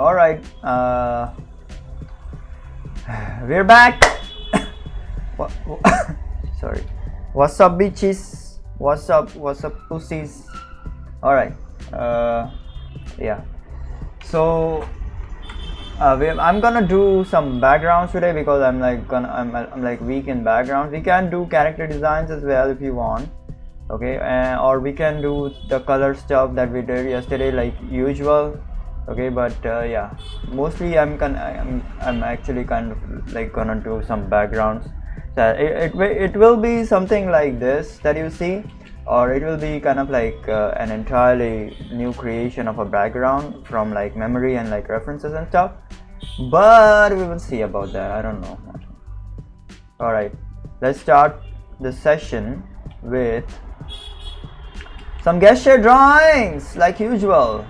All right, we're back. Sorry. What's up, bitches? What's up, pussies? All right. Yeah. So I'm gonna do some backgrounds today because I'm like weak in backgrounds. We can do character designs as well if you want. Okay, or we can do the color stuff that we did yesterday like usual. Okay, but yeah, mostly I'm actually kind of like gonna do some backgrounds. So it will be something like this that you see, or it will be kind of like an entirely new creation of a background from like memory and like references and stuff, but we will see about that. I don't know. All right, let's start the session with some gesture drawings like usual.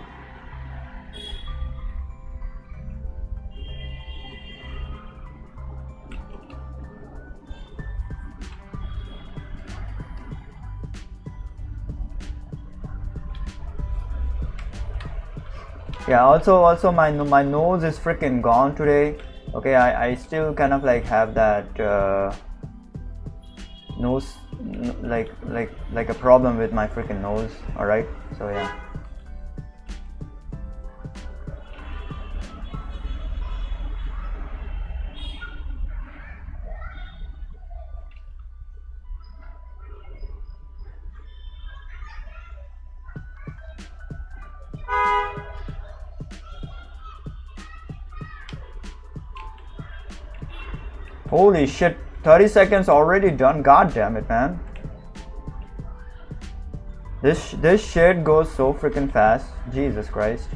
Yeah, also my nose is freaking gone today. Okay, I still kind of like have that nose like a problem with my freaking nose. All right, so yeah. Holy shit, 30 seconds already done. God damn it, man. This shit goes so freaking fast. Jesus Christ.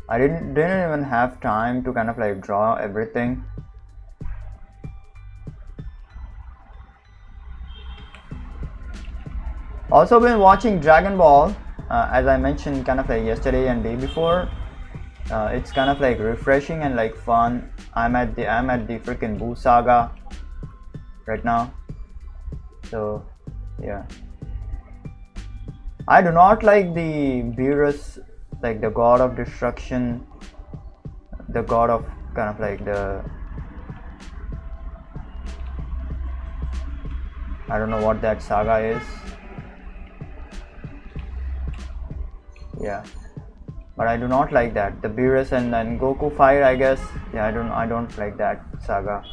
I didn't even have time to kind of like draw everything. Also been watching Dragon Ball, as I mentioned kind of like yesterday and day before. It's kind of like refreshing and like fun. I'm at the freaking Buu saga right now. So yeah, I do not like the Beerus, like the god of destruction, the god of kind of like the, I don't know what that saga is. Yeah, but I do not like that. The Beerus and then Goku fight, I guess. Yeah, I don't like that saga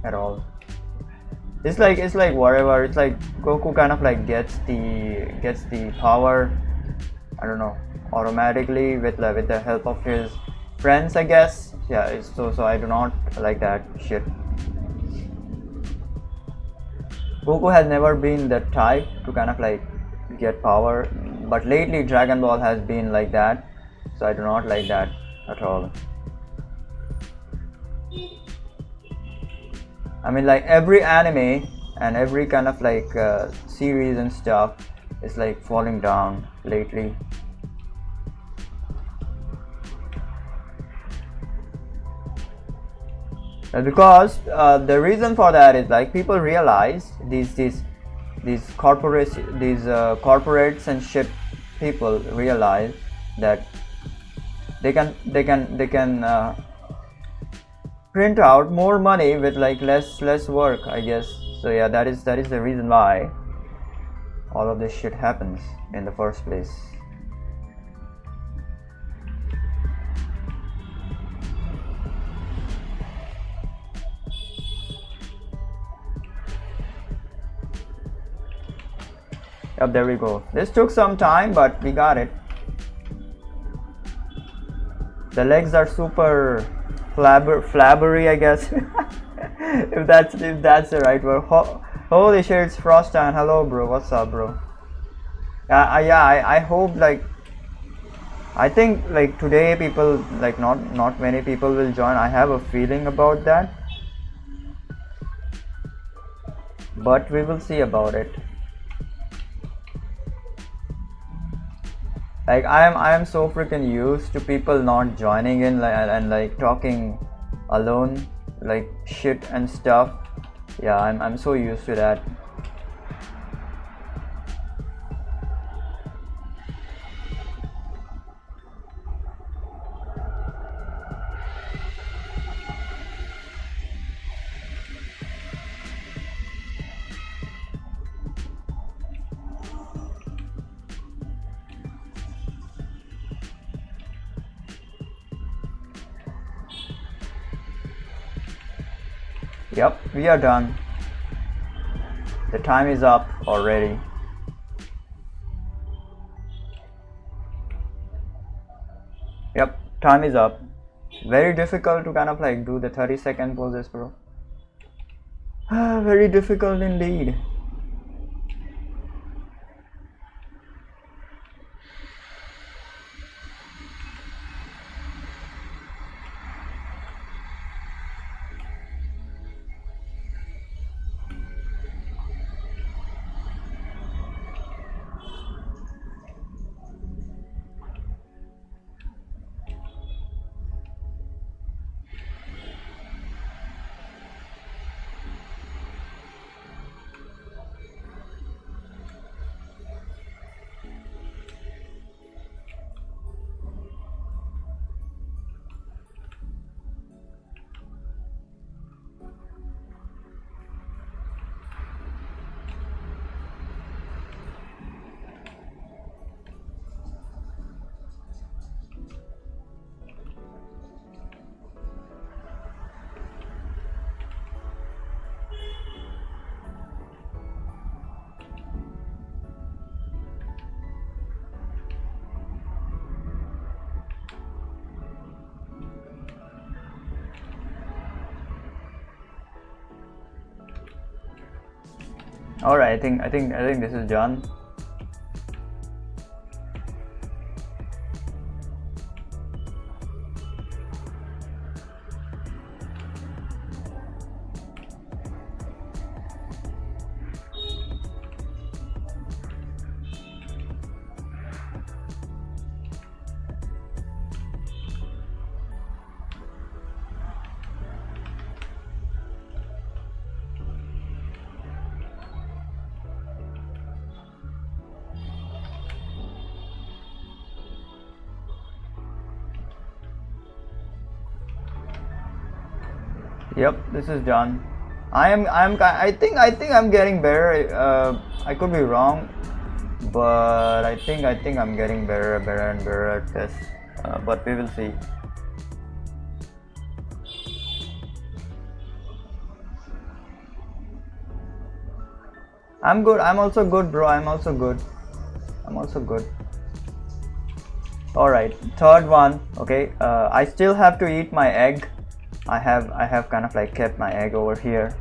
at all. It's like whatever. It's like Goku kind of like gets the power, I don't know, automatically with the help of his friends, I guess. Yeah, so I do not like that shit. Goku has never been the type to kind of like get power, but lately Dragon Ball has been like that. So I do not like that at all. I mean, like every anime and every kind of like series and stuff is like falling down lately. Because the reason for that is like people realize these corporates and shit, people realize that they can print out more money with like less work, I guess. So yeah, that is the reason why all of this shit happens in the first place. Yep, there we go. This took some time, but we got it. The legs are super flabbery, I guess. if that's the right word. Holy shit, it's Frostan. Hello, bro. What's up, bro? I hope, like, I think like today people, like not many people will join. I have a feeling about that, but we will see about it. Like I am so freaking used to people not joining in, like, and like talking alone like shit and stuff. Yeah, I'm so used to that. Yep, we are done. The time is up already. Yep, time is up. Very difficult to kind of like do the 30-second poses, bro. Very difficult indeed. All right, I think this is done. Yep, this is done. I think I'm getting better. I could be wrong, but I think I'm getting better and better at this. But we will see. I'm good. I'm also good, bro. I'm also good. All right, third one. Okay. I still have to eat my egg. I have kind of like kept my egg over here.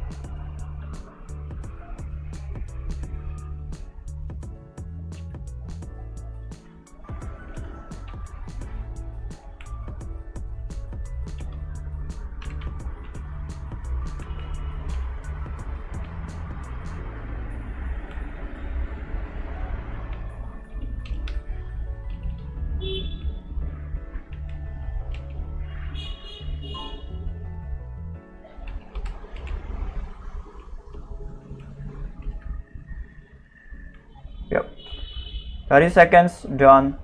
Yep, 30 seconds done.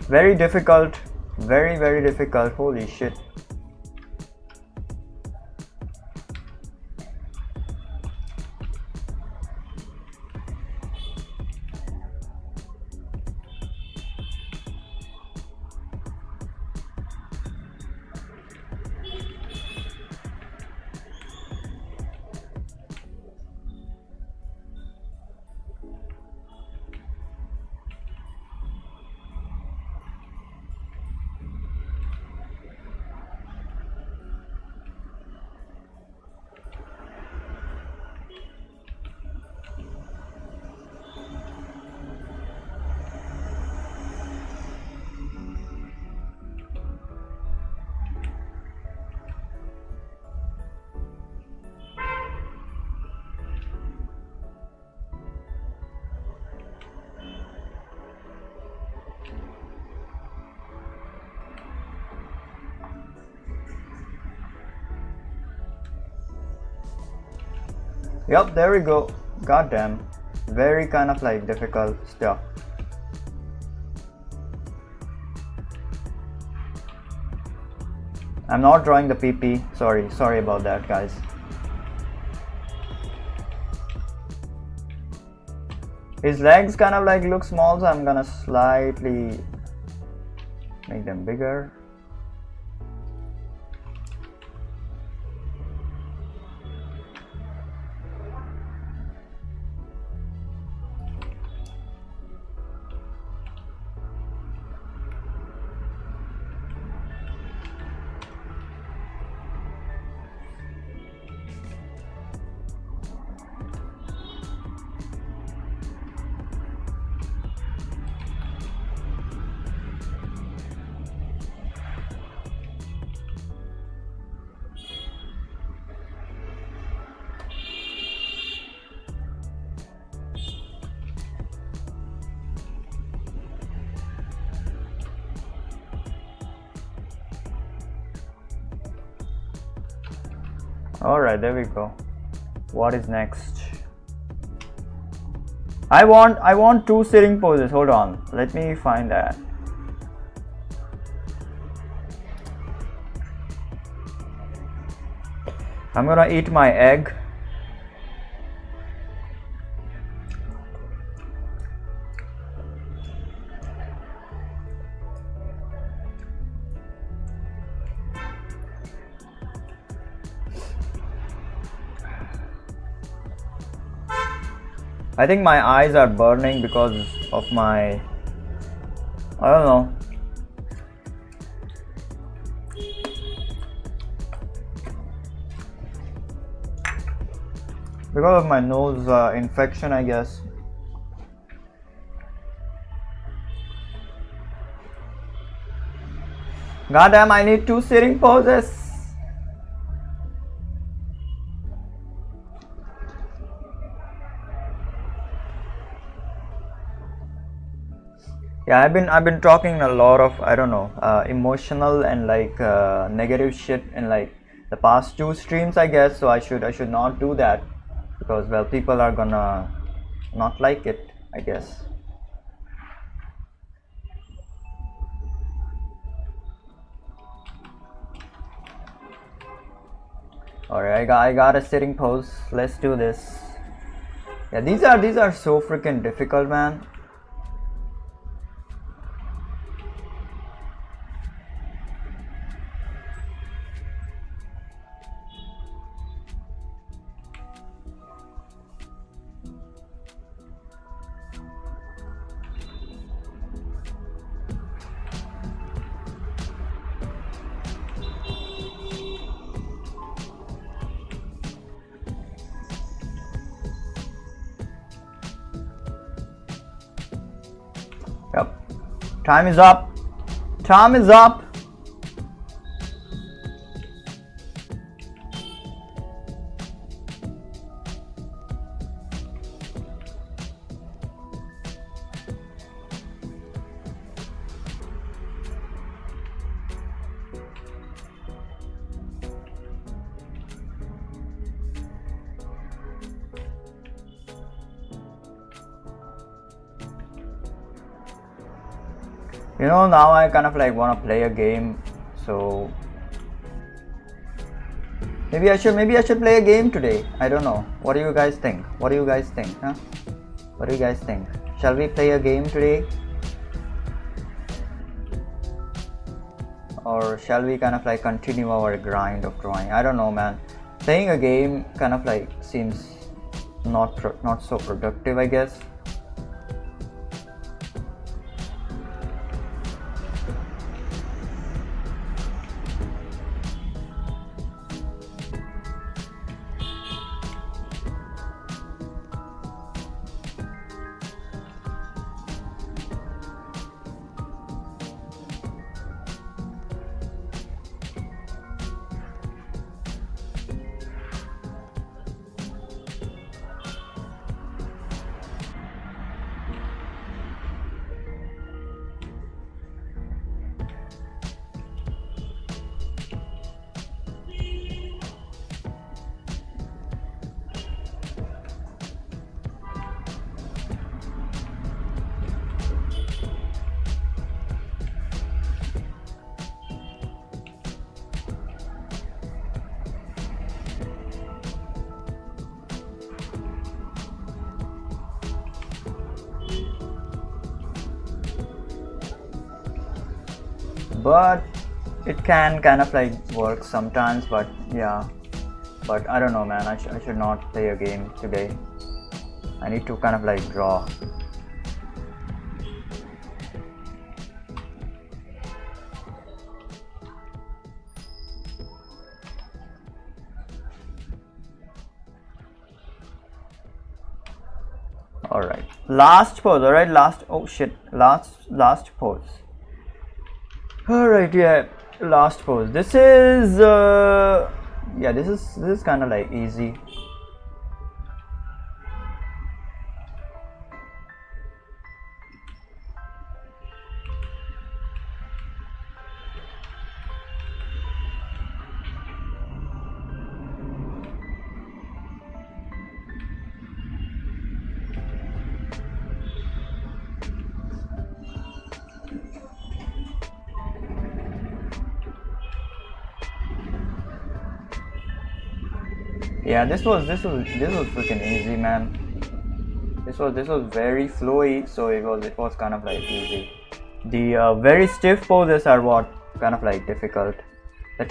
Very difficult, very difficult. Holy shit. Yep, there we go. Goddamn, very kind of like difficult stuff. I'm not drawing the PP. Sorry about that, guys. His legs kind of like look small, so I'm gonna slightly make them bigger. All right, there we go. What is next? I want 2 sitting poses. Hold on, let me find that. I'm gonna eat my egg. I think my eyes are burning because of my, I don't know. Because of my nose infection, I guess. Goddamn, I need 2 sitting poses. Yeah, I've been talking a lot of, I don't know, emotional and like negative shit in like the past 2 streams, I guess. So I should not do that because, well, people are gonna not like it, I guess. Alright, I got a sitting pose. Let's do this. Yeah, these are so freaking difficult, man. Yep. Time is up. Time is up. You know, now I kind of like want to play a game, so maybe I should play a game today. I don't know. What do you guys think? What do you guys think? Huh? What do you guys think? Shall we play a game today? Or shall we kind of like continue our grind of drawing? I don't know, man. Playing a game kind of like seems not so productive, I guess. But it can kind of like work sometimes, but yeah, but I don't know, man. I should not play a game today. I need to kind of like draw. All right, last pose. All right, last, oh shit, last pose. Alright, yeah, last pose. This is yeah, this is kind of like easy. Yeah, this was freaking easy, man. This was very flowy, so it was kind of like easy. The very stiff poses are what kind of like difficult. The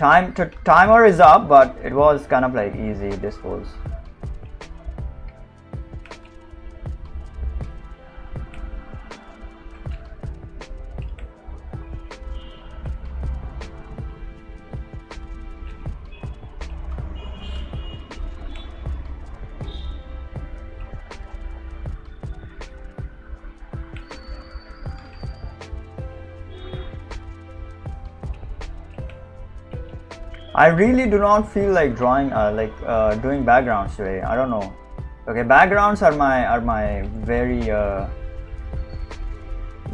timer is up, but it was kind of like easy, this pose. I really do not feel like drawing doing backgrounds today. I don't know. Okay, backgrounds are my very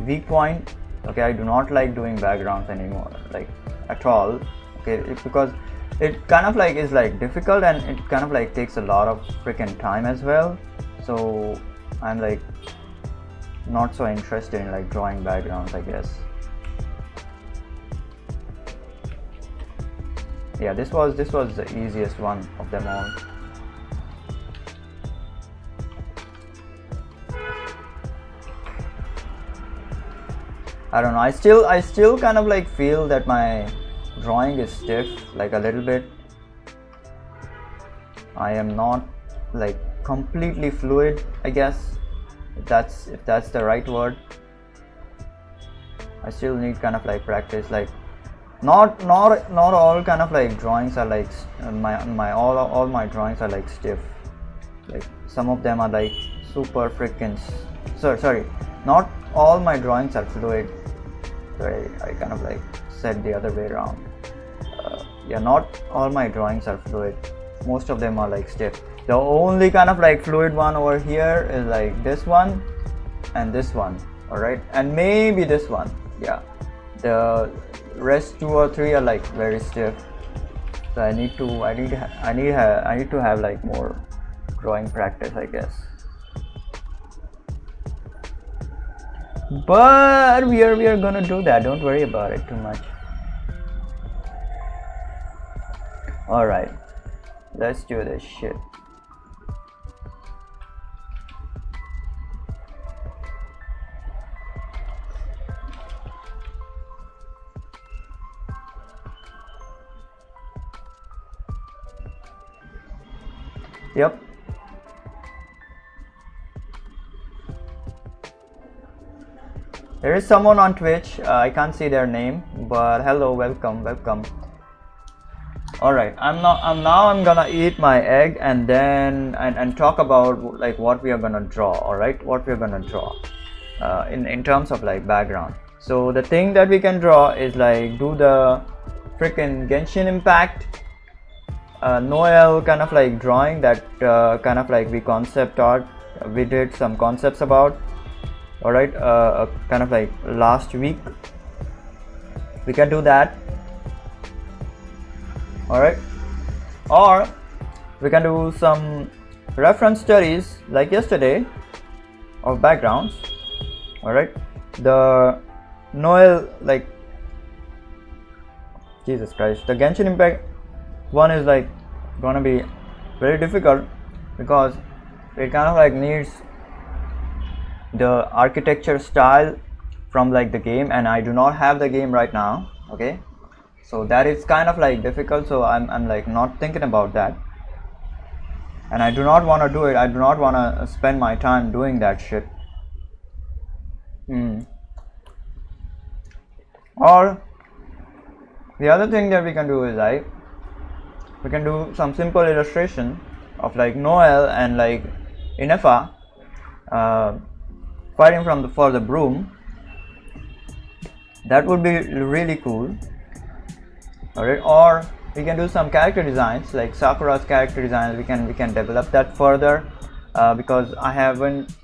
weak point. Okay, I do not like doing backgrounds anymore, like at all. Okay, because it kind of like is like difficult, and it kind of like takes a lot of freaking time as well. So I'm like not so interested in like drawing backgrounds, I guess. Yeah, this was the easiest one of them all. I don't know, I still kind of like feel that my drawing is stiff, like a little bit. I am not like completely fluid, I guess, if that's the right word. I still need kind of like practice, like not all kind of like drawings are like all my drawings are like stiff. Like some of them are like super freaking sorry, not all my drawings are fluid. Sorry, I kind of like said the other way around. Yeah, not all my drawings are fluid. Most of them are like stiff. The only kind of like fluid one over here is like this one and this one, all right, and maybe this one. Yeah, the rest 2 or 3 are like very stiff. So I need to have like more drawing practice, I guess. But we are gonna do that. Don't worry about it too much. All right, let's do this shit. Yep. There is someone on Twitch. I can't see their name, but hello, welcome. All right, I'm gonna eat my egg and then and talk about like what we are gonna draw. All right, what we are gonna draw in terms of like background. So the thing that we can draw is like do the freaking Genshin Impact Noel kind of like drawing that kind of like we did some concepts about. All right, kind of like last week. We can do that. All right, or we can do some reference studies like yesterday of backgrounds. All right, the Noel, like Jesus Christ, the Genshin Impact one is like gonna be very difficult because it kind of like needs the architecture style from like the game, and I do not have the game right now. Okay, so that is kind of like difficult, so I'm like not thinking about that, and I do not want to do it. I do not want to spend my time doing that shit. Or the other thing that we can do is like we can do some simple illustration of like Noel and like Inefa fighting for the broom. That would be really cool. Alright, or we can do some character designs like Sakura's character designs. We can develop that further because I haven't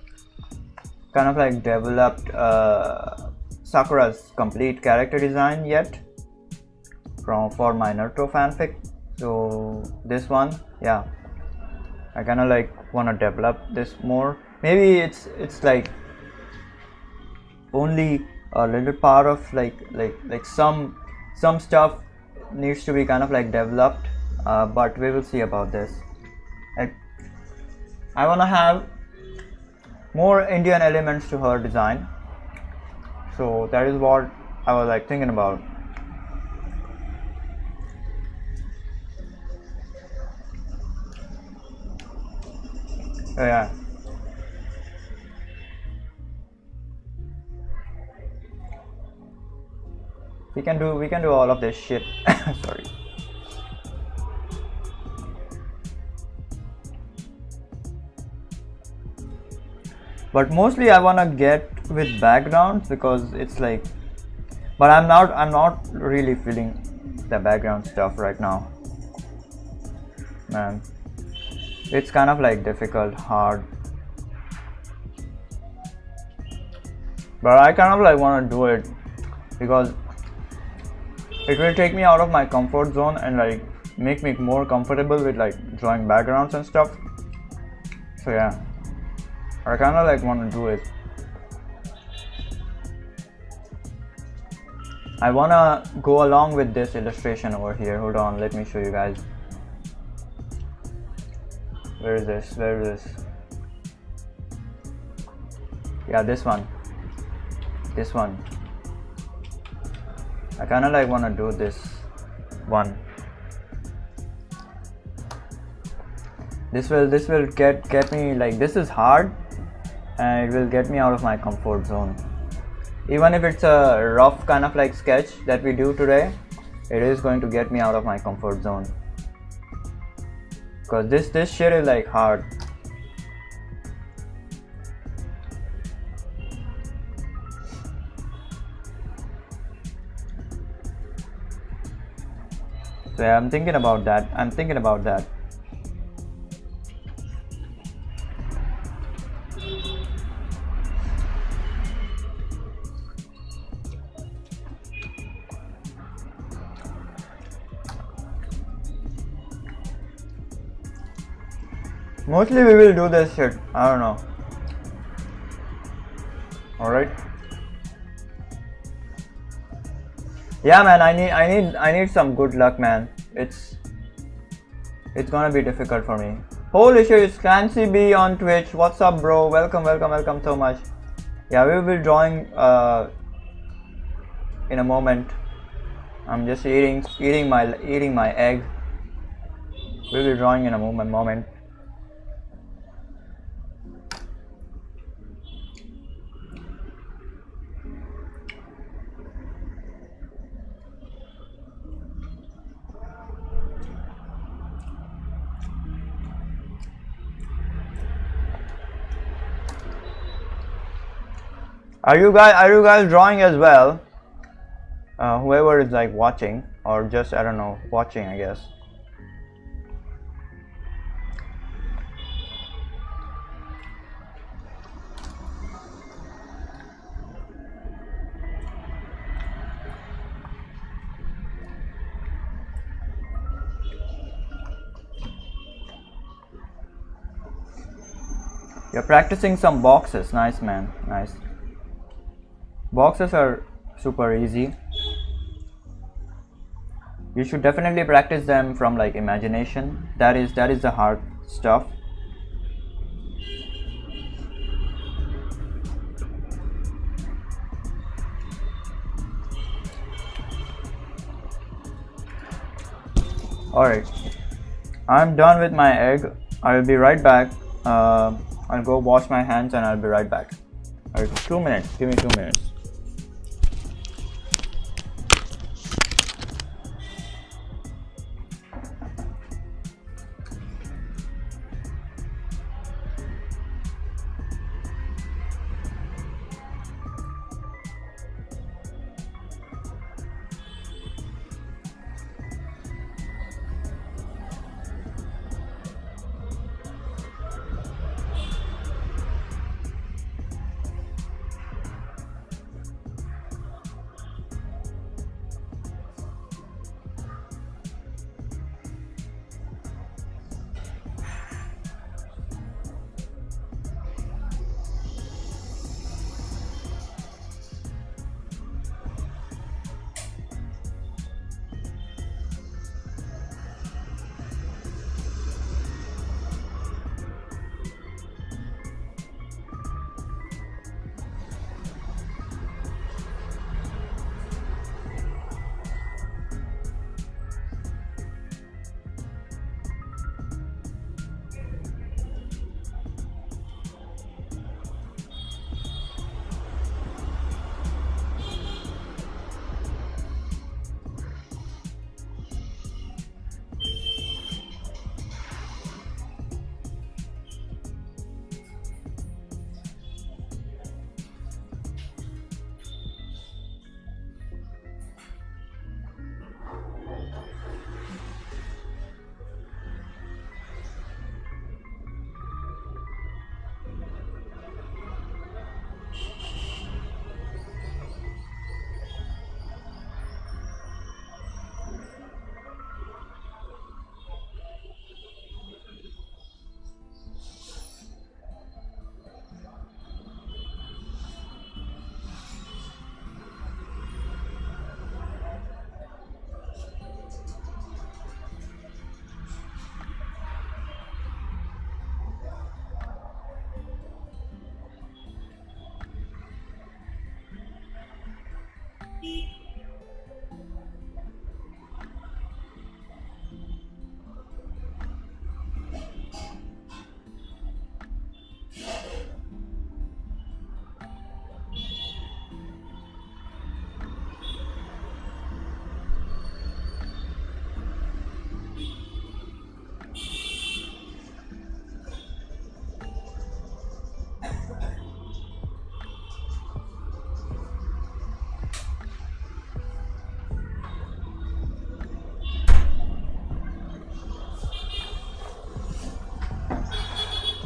kind of like developed Sakura's complete character design yet for my Naruto fanfic. So this one, yeah, I kind of like want to develop this more. Maybe it's like only a little part of like some stuff needs to be kind of like developed, but we will see about this. I want to have more Indian elements to her design. So that is what I was like thinking about. Yeah. We can do all of this shit. Sorry. But mostly I wanna get with backgrounds because it's like, but I'm not really feeling the background stuff right now. Man, it's kind of like difficult, hard. But I kind of like wanna do it because it will take me out of my comfort zone and like make me more comfortable with like drawing backgrounds and stuff. So yeah, I kind of like want to do it. I want to go along with this illustration over here. Hold on, let me show you guys. Where is this? Where is this? Yeah, this one. This one. I kind of like want to do this one. This will get me like, this is hard and it will get me out of my comfort zone. Even if it's a rough kind of like sketch that we do today, it is going to get me out of my comfort zone. Because this shit is like hard. So yeah, I'm thinking about that. Mostly we will do this shit. I don't know. Alright. Yeah man, I need some good luck, man. It's gonna be difficult for me. Holy shit, it's Clancy B on Twitch. What's up, bro? Welcome so much. Yeah, we will be drawing in a moment. I'm just eating my egg. We'll be drawing in a moment. Are you guys drawing as well? Whoever is like watching or just, I don't know, watching, I guess. You're practicing some boxes. Nice, man. Nice. Boxes are super easy. You should definitely practice them from like imagination. That is the hard stuff. Alright, I'm done with my egg. I'll be right back. I'll go wash my hands and I'll be right back. Alright, 2 minutes. Give me 2 minutes.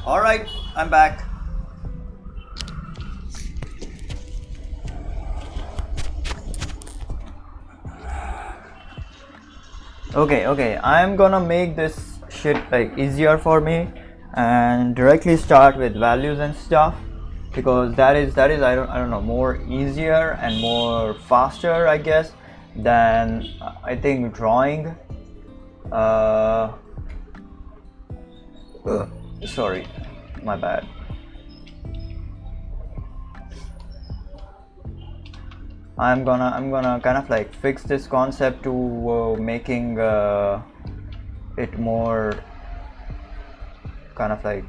All right, I'm back. Okay, I'm gonna make this shit like easier for me and directly start with values and stuff, because that is I don't know, more easier and more faster, I guess, than I think drawing. Sorry, my bad. I'm gonna kind of like fix this concept to making it more kind of like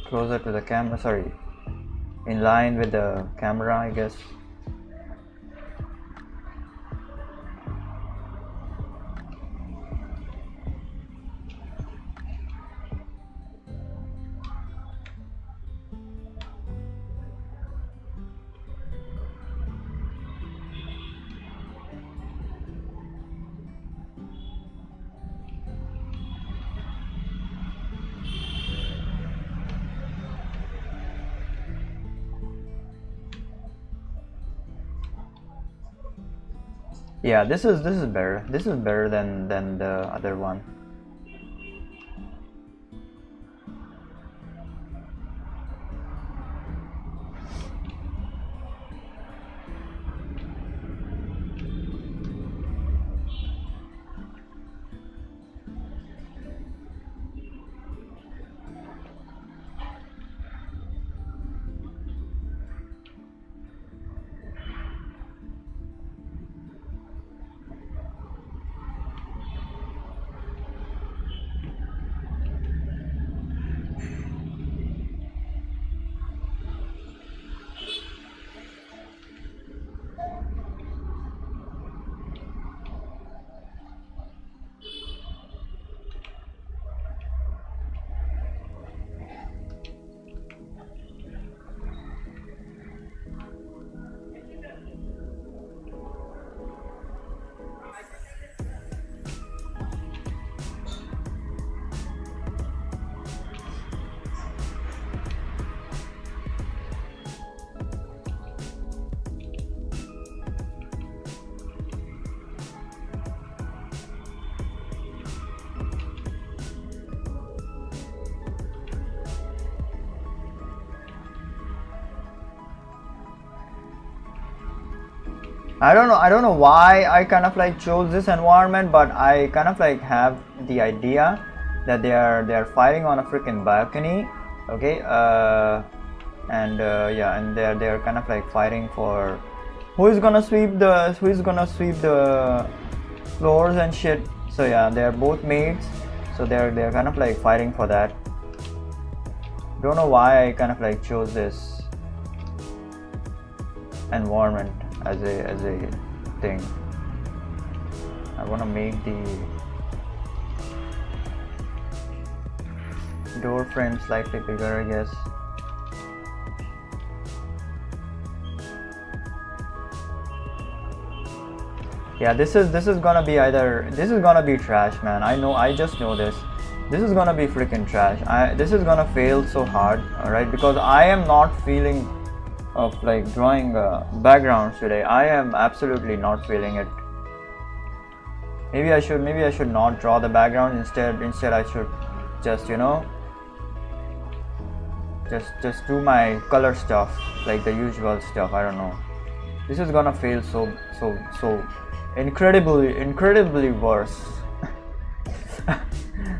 closer to the camera, sorry, in line with the camera, I guess. Yeah, this is better. This is better than the other one. I don't know why I kind of like chose this environment, but I kind of like have the idea that they are fighting on a freaking balcony, okay, yeah, and they're kind of like fighting for who is gonna sweep the floors and shit. So yeah, they're both maids, so they're kind of like fighting for that. Don't know why I kind of like chose this environment as a thing. I want to make the door frame slightly bigger, I guess. Yeah, this is gonna be this is gonna be trash, man. I just know this. This is gonna be freaking trash. This is gonna fail so hard, alright, because I am not feeling of like drawing backgrounds today. I am absolutely not feeling it. Maybe I should not draw the background. Instead I should just, you know, just do my color stuff, like the usual stuff. I don't know. This is gonna fail so incredibly worse.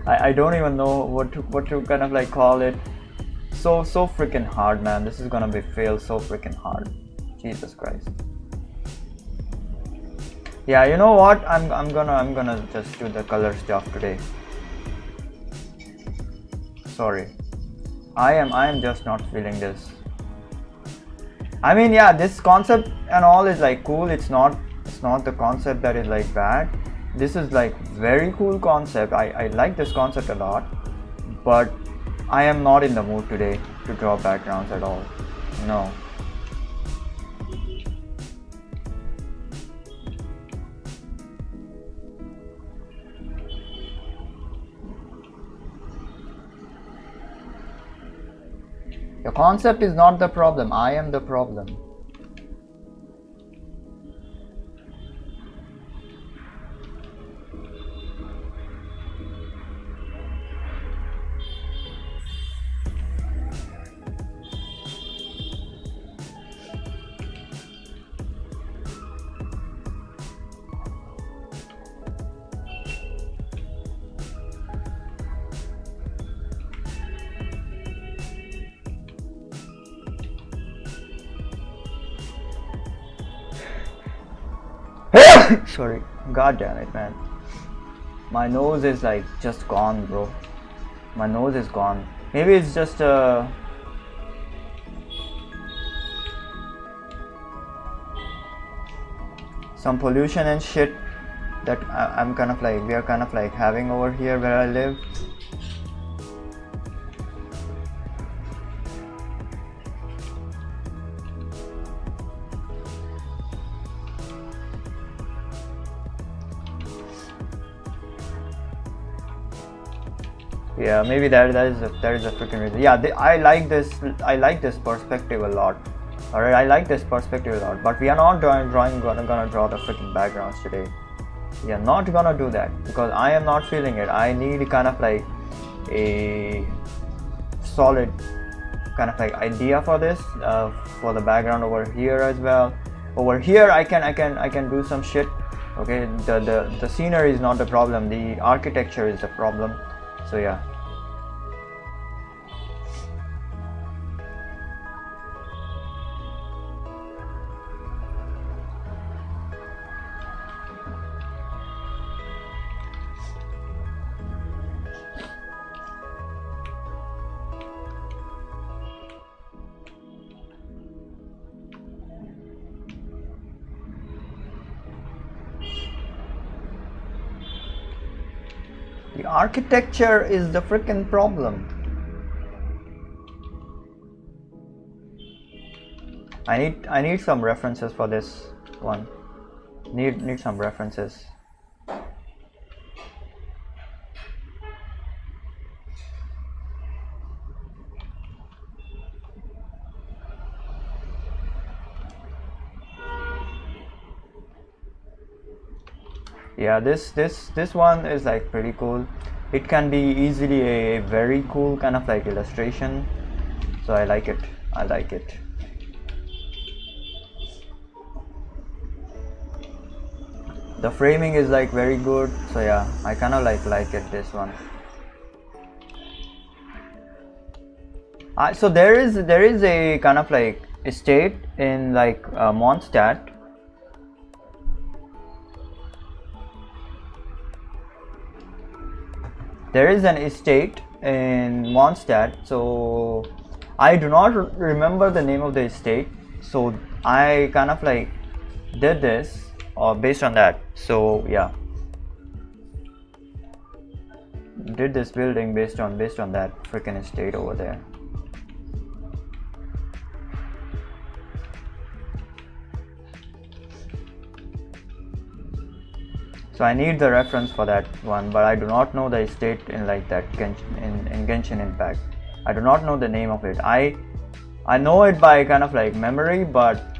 I don't even know what to kind of like call it. So freaking hard, man. This is gonna be fail so freaking hard. Jesus Christ. Yeah, you know what? I'm gonna just do the color stuff today. Sorry, I am just not feeling this. I mean, yeah, this concept and all is like cool. It's not the concept that is like bad. This is like very cool concept. I like this concept a lot, but I am not in the mood today to draw backgrounds at all. No. The concept is not the problem. I am the problem. Sorry, god damn it, man. My nose is like just gone, bro. My nose is gone. Maybe it's just some pollution and shit that I'm kind of like, we are kind of like having over here where I live. Yeah, maybe that is a freaking reason. Yeah, I like this perspective a lot. Alright, I like this perspective a lot. But we are not gonna draw the freaking backgrounds today. We are not gonna do that because I am not feeling it. I need kind of like a solid kind of like idea for this, for the background over here as well. Over here I can do some shit. Okay, the scenery is not the problem. The architecture is the problem. So yeah. The architecture is the freaking problem. I need some references for this one. Need some references. Yeah, this one is like pretty cool. It can be easily a very cool kind of like illustration. So I like it. I like it. The framing is like very good. So yeah, I kind of like it, this one. So there is a kind of like estate in like Mondstadt. There is an estate in Mondstadt, so I do not remember the name of the estate, so I kind of like did this based on that. So yeah, did this building based on that freaking estate over there. So I need the reference for that one, but I do not know the estate in like that in Genshin Impact. I do not know the name of it. I know it by kind of like memory, but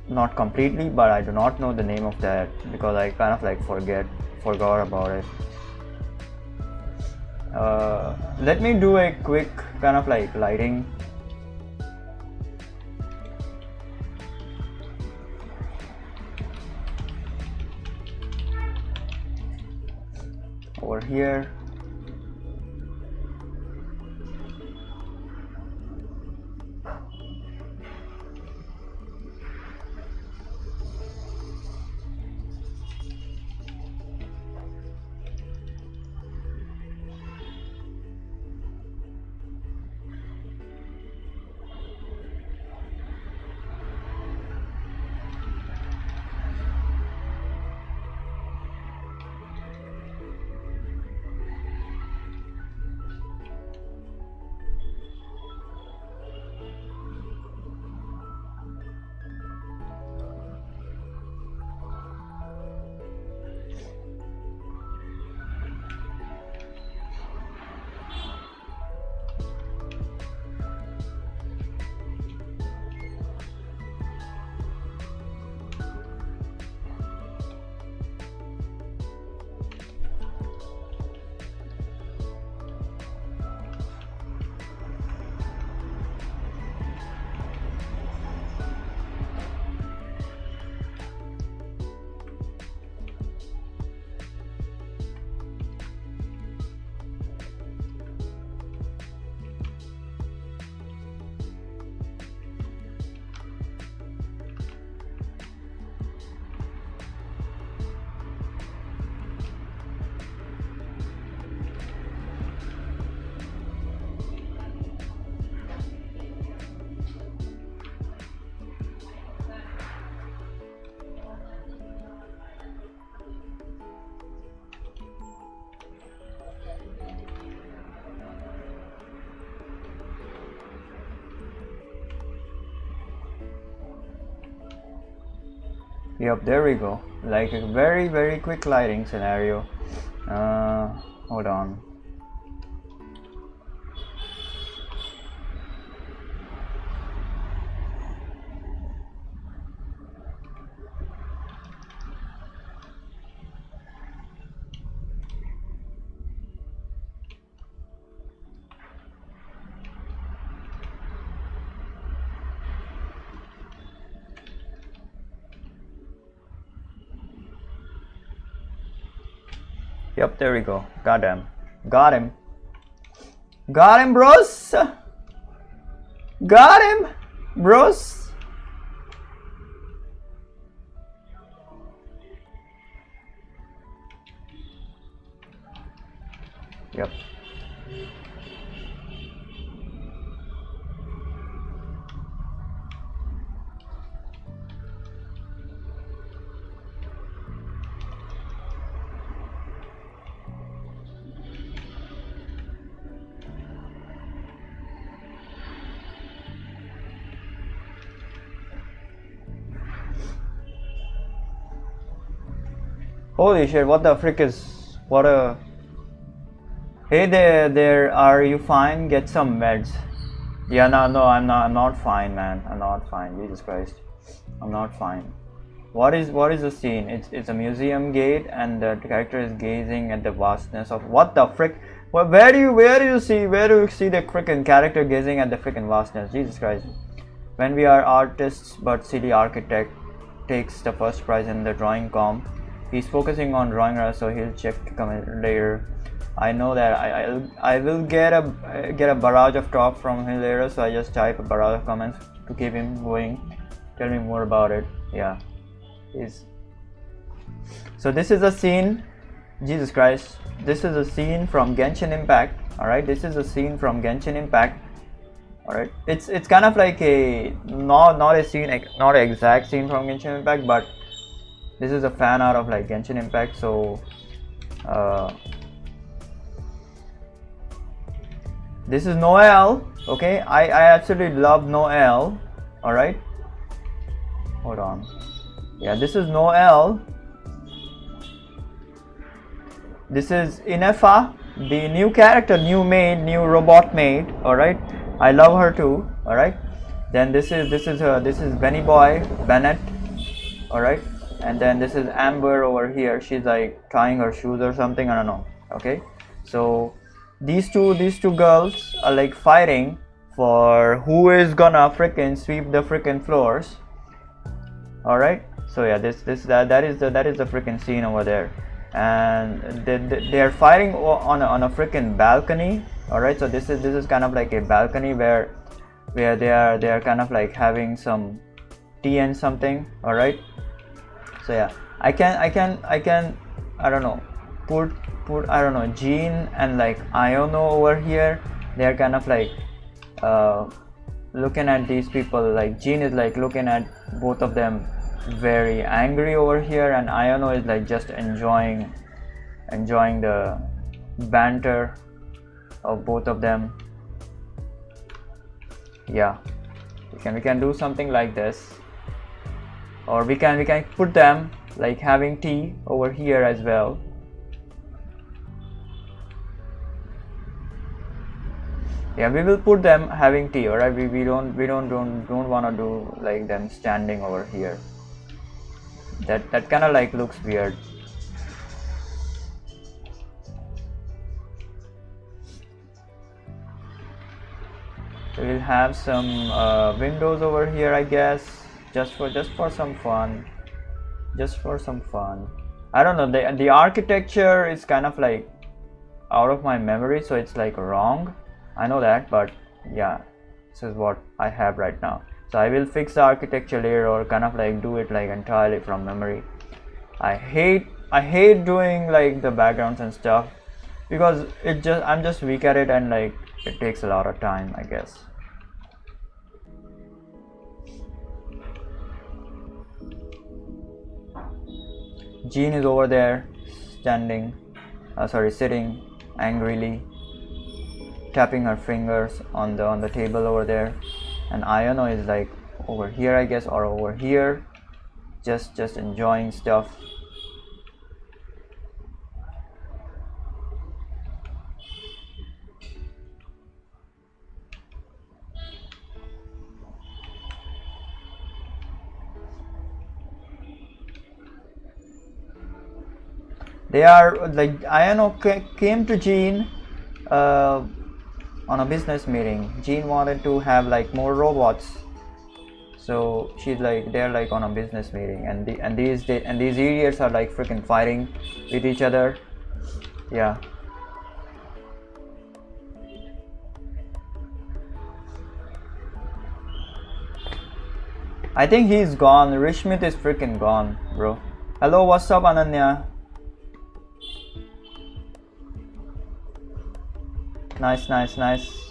not completely. But I do not know the name of that because I kind of like forgot about it. Let me do a quick kind of like lighting. Over here. Yep, there we go. Like a very quick lighting scenario. Hold on. Yep, there we go. Got him. Got him. Got him, bros. Got him, bros. Yep. Holy shit, what the frick is, what a... Hey there, are you fine? Get some meds. Yeah, no, I'm not fine, man. I'm not fine, Jesus Christ. I'm not fine. What is the scene? It's a museum gate and the character is gazing at the vastness of... What the frick? Well, where do you see the frickin' character gazing at the frickin' vastness? Jesus Christ. When we are artists, but city architect takes the first prize in the drawing comp. He's focusing on drawing her, so he'll check comment later. I know that I will get a barrage of talk from him later, so I just type a barrage of comments to keep him going. Tell me more about it. Yeah, so this is a scene. Jesus Christ, this is a scene from Genshin Impact. All right, this is a scene from Genshin Impact. All right, it's kind of like a not a scene, not an exact scene from Genshin Impact, but this is a fan art of like Genshin Impact. So this is Noelle. Okay, I absolutely love Noelle. All right, hold on. Yeah, this is Noelle. This is Inefa, the new character, new maid, new robot maid. All right, I love her too. All right, then this is Benny Boy, Bennett. All right, and then this is Amber over here. She's like tying her shoes or something, I don't know. Okay, so these two girls are like fighting for who is gonna frickin' sweep the frickin' floors. All right, so yeah, that is the frickin' scene over there, and they're fighting on a frickin' balcony. All right, so this is kind of like a balcony where they are kind of like having some tea and something. All right, so yeah, I can I don't know, put I don't know, Jean and like Iono over here. They're kind of like looking at these people. Like Jean is like looking at both of them very angry over here, and Iono is like just enjoying the banter of both of them. Yeah, we can do something like this, or we can put them like having tea over here as well. Yeah, we will put them having tea. All right, we don't want to do like them standing over here. That kind of like looks weird. We'll have some windows over here, I guess, just for some fun. Just for some fun. I don't know, the architecture is kind of like out of my memory, so it's like wrong. I know that, but yeah, this is what I have right now. So I will fix the architecture later, or kind of like do it like entirely from memory. I hate doing like the backgrounds and stuff, because I'm just weak at it, and like it takes a lot of time, I guess. Jean is over there sitting angrily, tapping her fingers on the table over there, and Iono is like over here, I guess, or over here, just enjoying stuff. They are like, I don't know, came to Jean on a business meeting. Jean wanted to have like more robots, so she's like, they're like on a business meeting, and these idiots are like freaking fighting with each other. Yeah. I think he's gone. Rishmit is freaking gone, bro. Hello, what's up, Ananya? Nice.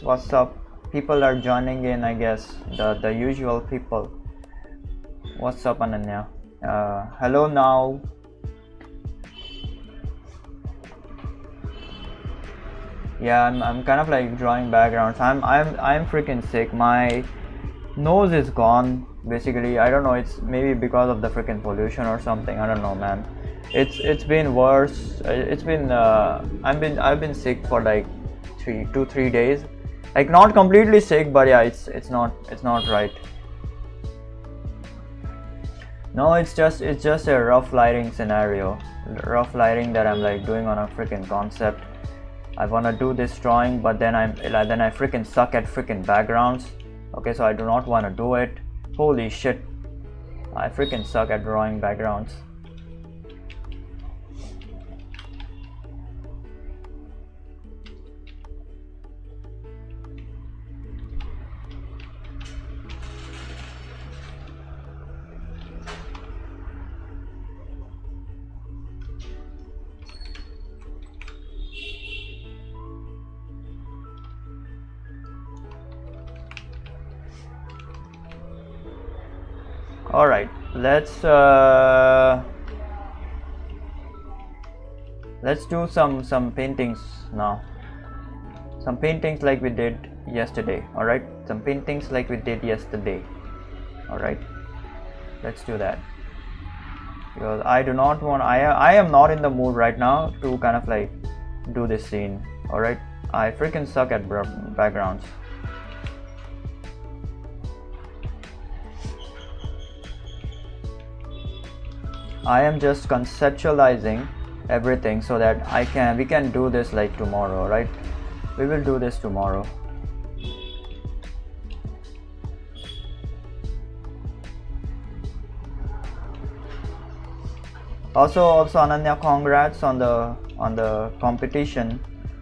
What's up? People are joining in, I guess. The usual people. What's up, Ananya? Hello now. Yeah, I'm kind of like drawing backgrounds. I'm freaking sick. My nose is gone. Basically, I don't know. It's maybe because of the freaking pollution or something. I don't know, man. It's been worse. It's been I've been sick for like 2-3 days. Like not completely sick, but yeah, it's not right. No, it's just a rough lighting scenario. Rough lighting that I'm like doing on a freaking concept. I wanna do this drawing, but then I freaking suck at freaking backgrounds. Okay, so I do not wanna do it. Holy shit, I freaking suck at drawing backgrounds. All right, let's do some paintings now. Some paintings like we did yesterday. All right, some paintings like we did yesterday. All right, let's do that, because I do not want, I am not in the mood right now to kind of like do this scene. All right, I freaking suck at backgrounds. I am just conceptualizing everything so that we can do this like tomorrow, right? We will do this tomorrow. Also Ananya, congrats on the competition.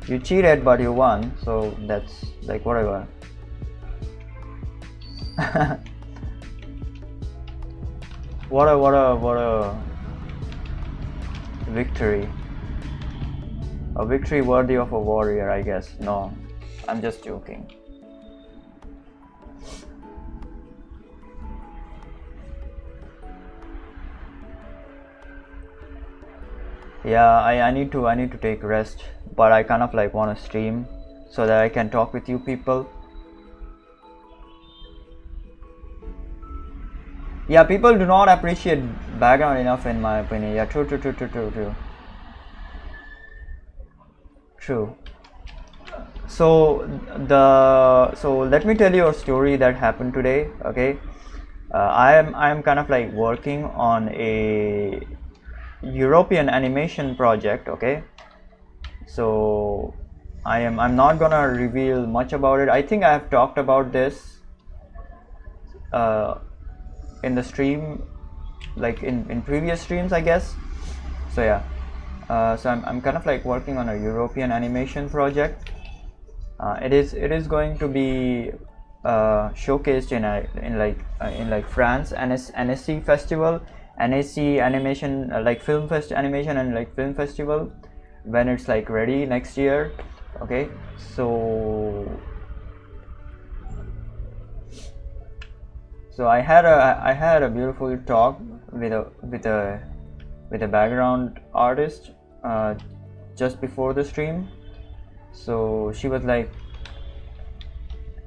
You cheated but you won, so that's like whatever. What a victory. A victory worthy of a warrior, I guess. No, I'm just joking. Yeah, I need to take rest, but I kind of like want to stream so that I can talk with you people. Yeah, people do not appreciate background enough, in my opinion. Yeah, true. So let me tell you a story that happened today. Okay, I am kind of like working on a European animation project. Okay, so I'm not gonna reveal much about it. I think I have talked about this in the stream, like in previous streams, I guess. So yeah, so I'm kind of like working on a European animation project. It is going to be showcased in like France NSC festival, NSC animation, like animation and like film festival, when it's like ready next year. Okay, so I had a beautiful talk with a background artist just before the stream. So she was like,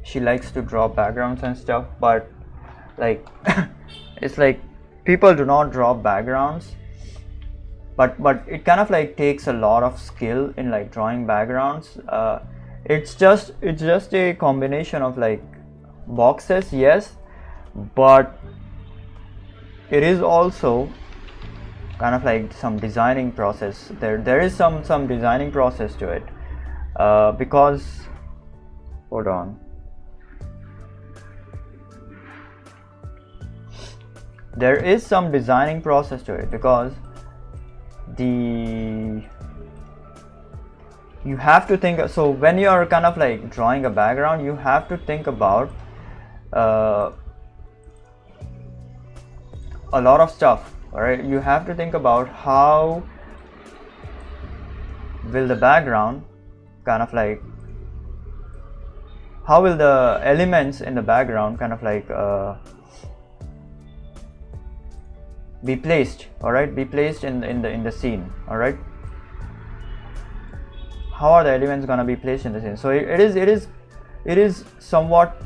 she likes to draw backgrounds and stuff, but like it's like people do not draw backgrounds, but it kind of like takes a lot of skill in like drawing backgrounds. It's just a combination of like boxes, yes, but it is also kind of like some designing process. There is some designing process to it, because hold on, there is some designing process to it, because you have to think. So when you are kind of like drawing a background, you have to think about a lot of stuff. All right, you have to think about how will the background kind of like, how will the elements in the background kind of like be placed. All right, be placed in the scene. All right, how are the elements gonna be placed in the scene? So it is somewhat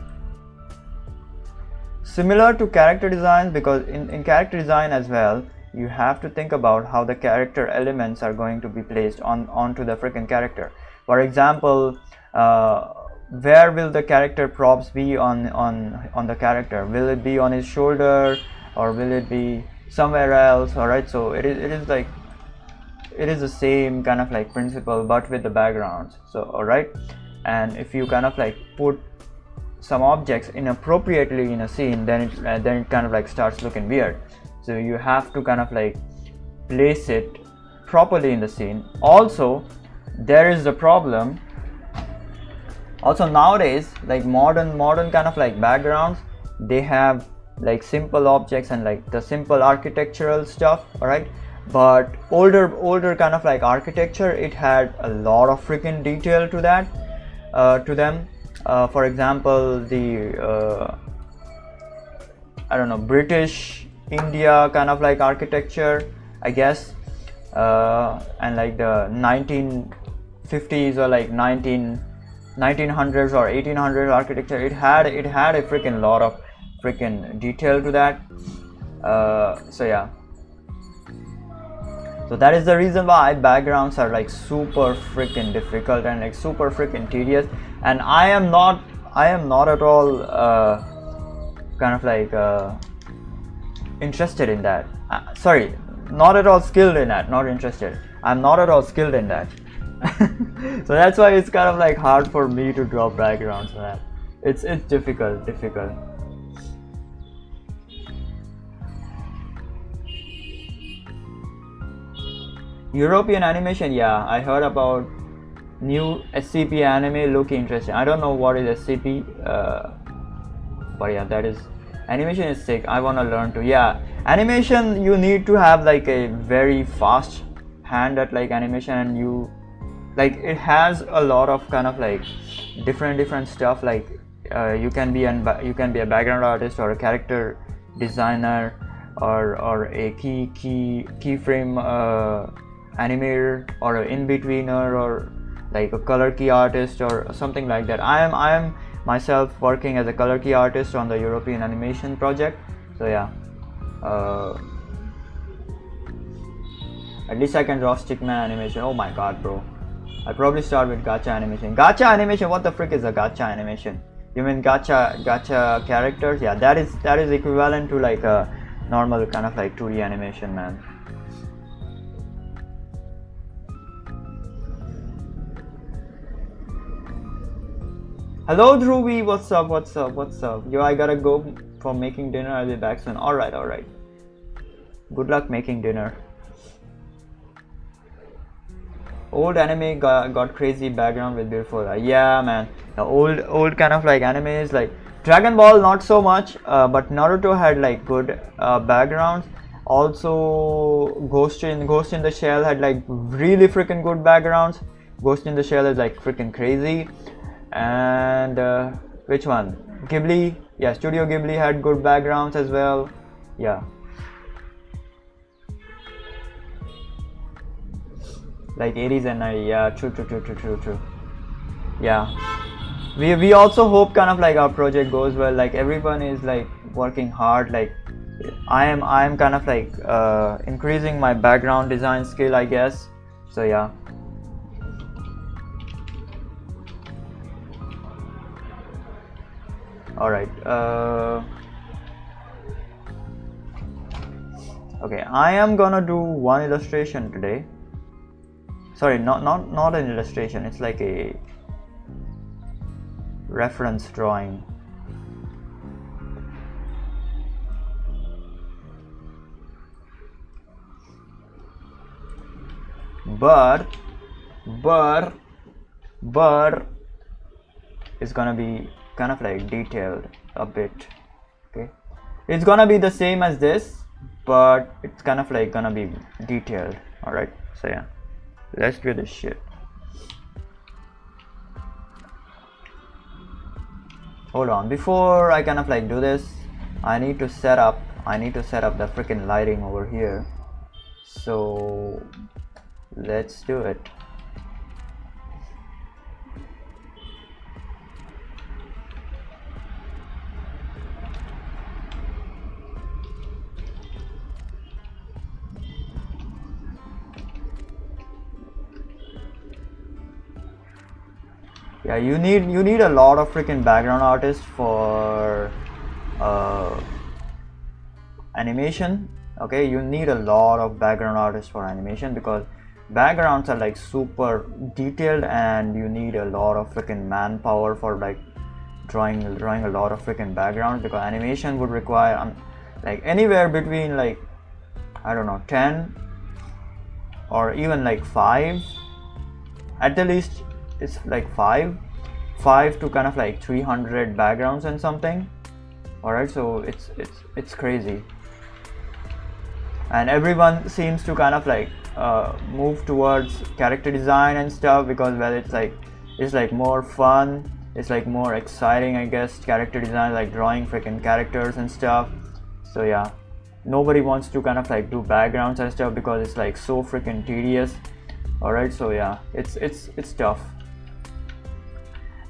similar to character design, because in character design as well, you have to think about how the character elements are going to be placed onto the freaking character. For example, where will the character props be on the character? Will it be on his shoulder, or will it be somewhere else? All right, so it is like, it is the same kind of like principle, but with the backgrounds. So all right, and if you kind of like put some objects inappropriately in a scene, then it kind of like starts looking weird. So you have to kind of like place it properly in the scene. Also, there is the problem. Also nowadays, like modern kind of like backgrounds, they have like simple objects and like the simple architectural stuff. All right, but older kind of like architecture, it had a lot of freaking detail to that, to them. For example, the I don't know, British India kind of like architecture, I guess, and like the 1950s or like 1900s or 1800s architecture, it had a freaking lot of freaking detail to that. So yeah, so that is the reason why backgrounds are like super freaking difficult and like super freaking tedious. And I am not at all kind of like interested in that. Sorry, not at all skilled in that, not interested. I'm not at all skilled in that. So that's why it's kind of like hard for me to draw backgrounds for that. It's difficult. European animation, yeah, I heard about new SCP anime, look interesting. I don't know what is SCP, but yeah, that is, animation is sick. I want to learn to. Yeah, animation, you need to have like a very fast hand at like animation, and you like, it has a lot of kind of like different stuff. Like you can be a background artist or a character designer or a keyframe animator or an in-betweener or like a color key artist or something like that. I am myself working as a color key artist on the European animation project. So yeah, at least I can draw stickman animation. Oh my god, bro, I'll probably start with gacha animation. Gacha animation, what the frick is a gacha animation? You mean gacha characters? Yeah, that is equivalent to like a normal kind of like 2D animation, man. Hello Dhruvi, what's up? Yo, I gotta go for making dinner. I'll be back soon. Alright. Good luck making dinner. Old anime got crazy background with beautiful. Yeah, man. The old kind of like animes, like Dragon Ball, not so much, but Naruto had like good backgrounds. Also, Ghost in the Shell had like really freaking good backgrounds. Ghost in the Shell is like freaking crazy. And which one? Ghibli, yeah, Studio Ghibli had good backgrounds as well. Yeah, like 80s and 90s. Yeah, true. Yeah, we also hope kind of like our project goes well. Like everyone is like working hard, like I am kind of like increasing my background design skill, I guess. So yeah. All right. Okay, I am gonna do one illustration today. Sorry, not an illustration. It's like a reference drawing. But it's gonna be kind of like detailed a bit. Okay, it's gonna be the same as this, but it's kind of like gonna be detailed. All right, so yeah, let's do this shit. Hold on, before I kind of like do this, I need to set up the freaking lighting over here. So let's do it. Yeah, you need a lot of freaking background artists for animation. Okay, you need a lot of background artists for animation because backgrounds are like super detailed and you need a lot of freaking manpower for like drawing a lot of freaking backgrounds, because animation would require like anywhere between like, I don't know, 10 or even like 5, at the least it's like 5 to kind of like 300 backgrounds and something. All right, so it's crazy, and everyone seems to kind of like move towards character design and stuff, because well, it's like more fun, it's like more exciting, I guess, character design, like drawing freaking characters and stuff. So yeah, nobody wants to kind of like do backgrounds and stuff because it's like so freaking tedious. All right, so yeah, it's tough.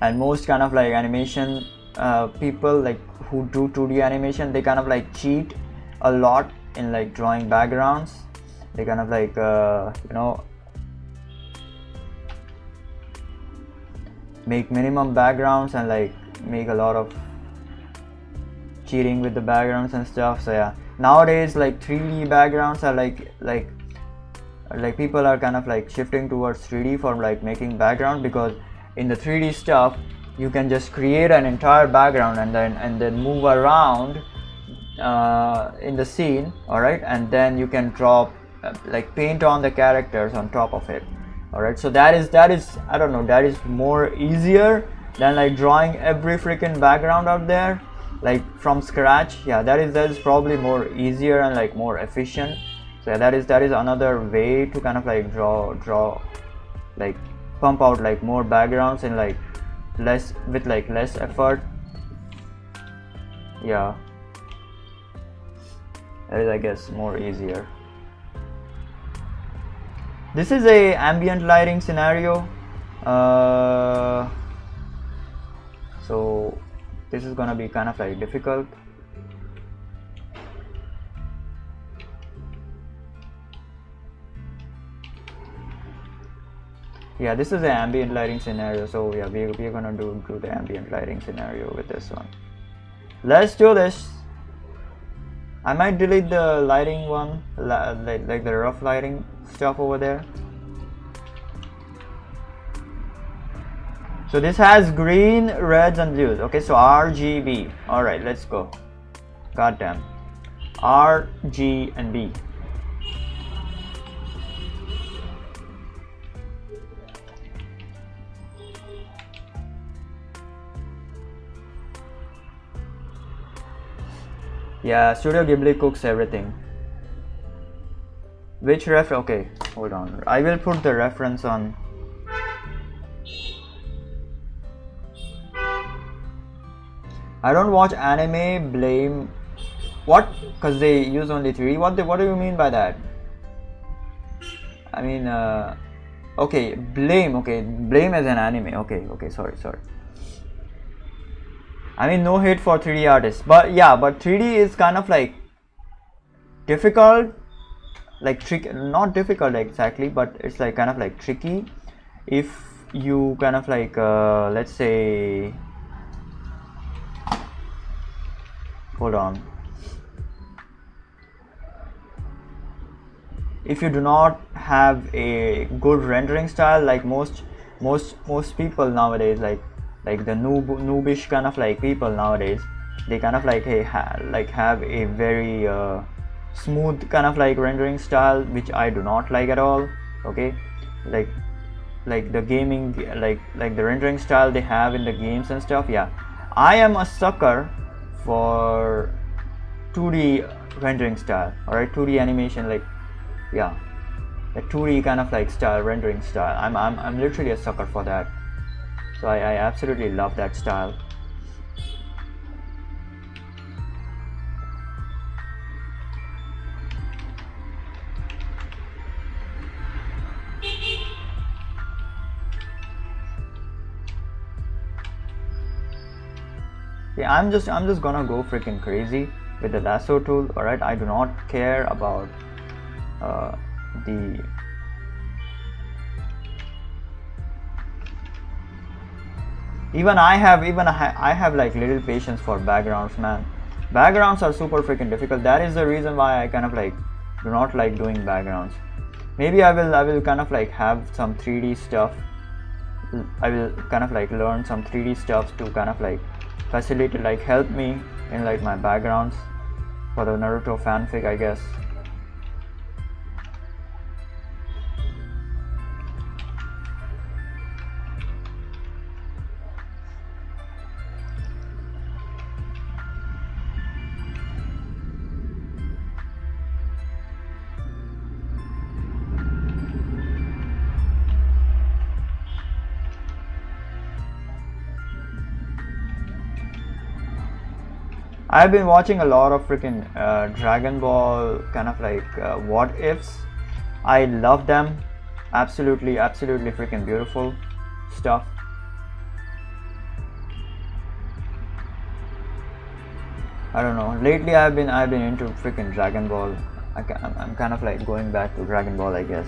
And most kind of like animation people like who do 2D animation, they kind of like cheat a lot in like drawing backgrounds. They kind of like you know, make minimum backgrounds and like make a lot of cheating with the backgrounds and stuff. So yeah, nowadays like 3D backgrounds are like people are kind of like shifting towards 3D for like making background, because in the 3D stuff you can just create an entire background and then move around in the scene. All right, and then you can draw like paint on the characters on top of it. All right, so that is I don't know, that is more easier than like drawing every freaking background out there like from scratch. Yeah, that is probably more easier and like more efficient. So that is another way to kind of like draw like pump out like more backgrounds and like less effort. Yeah, that is, I guess, more easier. This is a ambient lighting scenario, so this is gonna be kind of like difficult. Yeah, this is an ambient lighting scenario, so yeah, we're gonna do the ambient lighting scenario with this one. Let's do this. I might delete the lighting one, like the rough lighting stuff over there. So this has green, reds and blues. Okay, so RGB. All right, let's go. Goddamn, R, G and B. Yeah, Studio Ghibli cooks everything. Which ref? Okay, hold on. I will put the reference on. I don't watch anime. Blame what? Because they use only 3D. What do you mean by that? I mean, okay, blame. Okay, blame as an anime. Okay, sorry. I mean, no hate for 3D artists, but yeah, but 3D is kind of like difficult, like tricky, not difficult exactly, but it's like kind of like tricky if you kind of like let's say, hold on, if you do not have a good rendering style, like most people nowadays, like the noobish kind of like people nowadays, they kind of like have a very smooth kind of like rendering style, which I do not like at all. Okay, like the gaming, like the rendering style they have in the games and stuff. Yeah, I am a sucker for 2D rendering style. All right, 2D animation, like, yeah, a 2D kind of like style, rendering style. I'm literally a sucker for that. So I absolutely love that style. Yeah, I'm just gonna go freaking crazy with the lasso tool. All right, I do not care about the even I have like little patience for backgrounds, man. Backgrounds are super freaking difficult. That is the reason why I kind of like do not like doing backgrounds. Maybe I will kind of like have some 3D stuff. I will kind of like learn some 3D stuff to kind of like facilitate, like help me in like my backgrounds for the Naruto fanfic, I guess. I've been watching a lot of freaking Dragon Ball kind of like what ifs. I love them. Absolutely freaking beautiful stuff. I don't know. Lately, I've been into freaking Dragon Ball. I'm kind of like going back to Dragon Ball, I guess.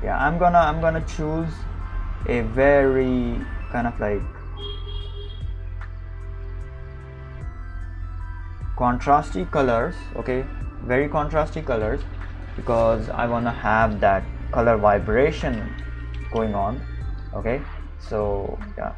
Yeah, I'm gonna choose a very kind of like contrasty colors. Okay, very contrasty colors, because I want to have that color vibration going on. Okay, so yeah.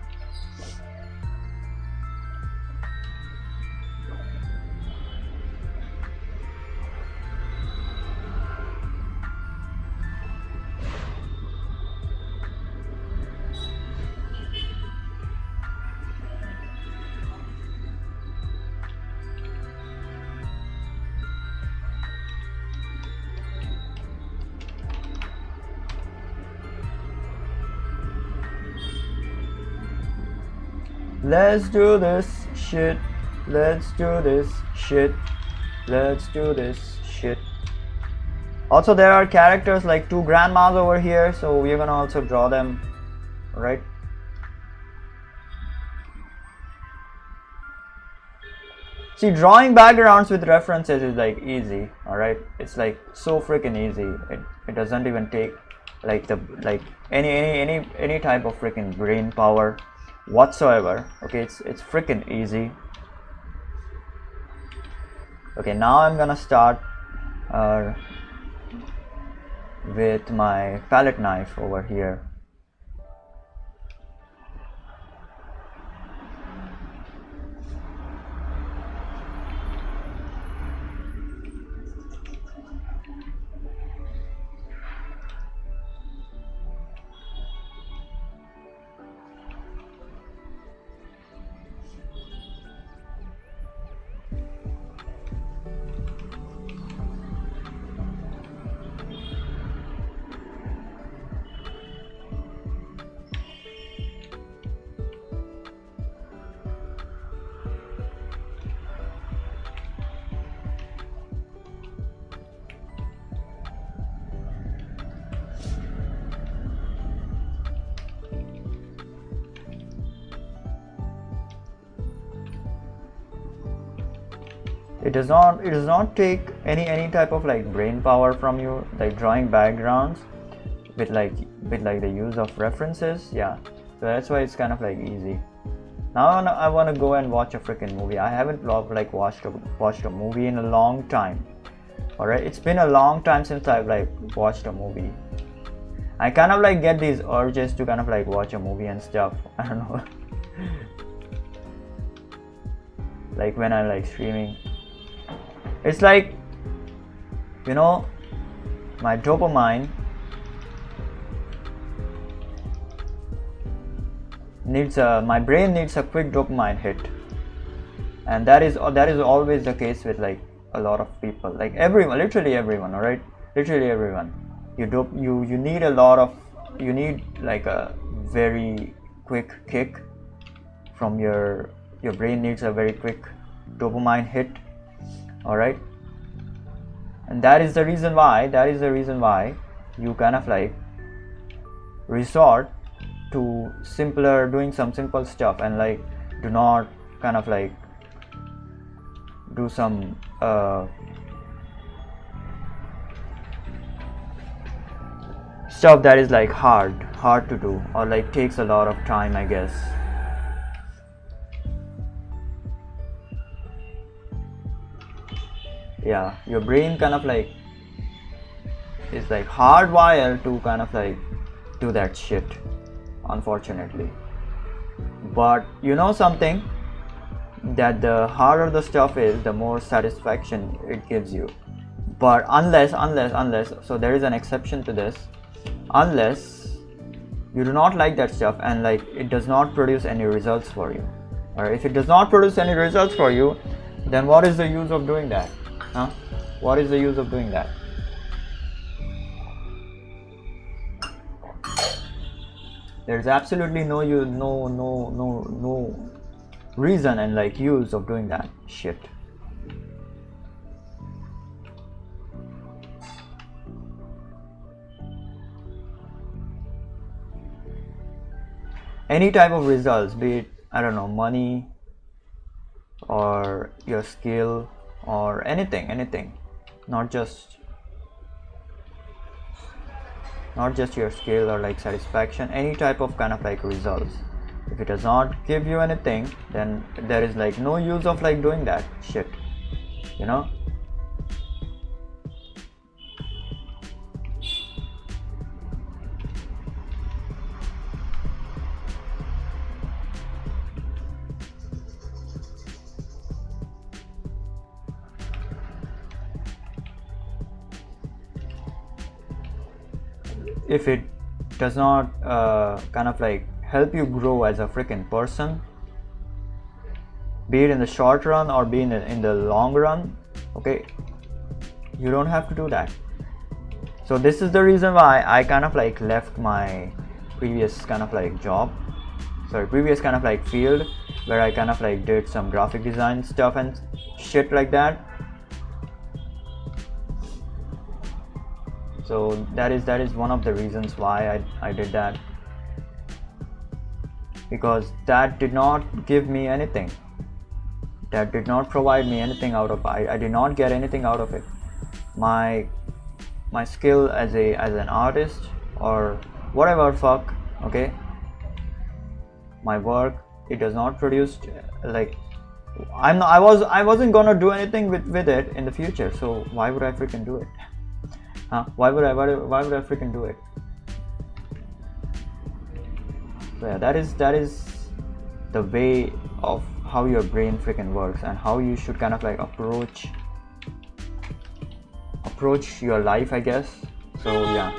Let's do this shit. Let's do this shit. Let's do this shit. Also, there are characters like two grandmas over here, so we're gonna also draw them, right? See, drawing backgrounds with references is like easy, alright? It's like so freaking easy. It doesn't even take like any type of freaking brain power whatsoever. Okay, it's freaking easy. Okay, now I'm gonna start with my palette knife over here. it does not take any type of like brain power from you, like drawing backgrounds with like the use of references. Yeah, so that's why it's kind of like easy. Now I want to go and watch a freaking movie. I haven't like watched a movie in a long time. All right, it's been a long time since I've like watched a movie. I kind of like get these urges to kind of like watch a movie and stuff. I don't know. Like when I like streaming, it's like, you know, my dopamine needs my brain needs a quick dopamine hit, and that is always the case with like a lot of people, like everyone, literally everyone. All right, literally everyone. You need like a very quick kick from your brain needs a very quick dopamine hit. All right, and that is the reason why you kind of like resort to doing some simple stuff, and like do not kind of like do some stuff that is like hard to do, or like takes a lot of time, I guess. Yeah, your brain kind of like is like hardwired to kind of like do that shit, unfortunately. But you know something, that the harder the stuff is, the more satisfaction it gives you. But unless so there is an exception to this, unless you do not like that stuff and like it does not produce any results for you. Or if it does not produce any results for you, then what is the use of doing that? Huh? What is the use of doing that? There's absolutely no reason and like use of doing that shit. Any type of results, be it, I don't know, money or your skill or anything, not just your skill or like satisfaction, any type of kind of like results. If it does not give you anything, then there is like no use of like doing that shit, you know. If it does not kind of like help you grow as a freaking person, be it in the short run or be in the long run, okay, you don't have to do that. So this is the reason why I kind of like left my previous kind of like previous kind of like field, where I kind of like did some graphic design stuff and shit like that. So that is one of the reasons why I did that, because that did not give me anything, that did not provide me anything out of it. I did not get anything out of it. My skill as an artist or whatever fuck, okay, my work, it does not produce like I wasn't gonna do anything with it in the future, so why would I freaking do it? Why would I freaking do it? So yeah, that is the way of how your brain freaking works, and how you should kind of like approach your life, I guess. So yeah.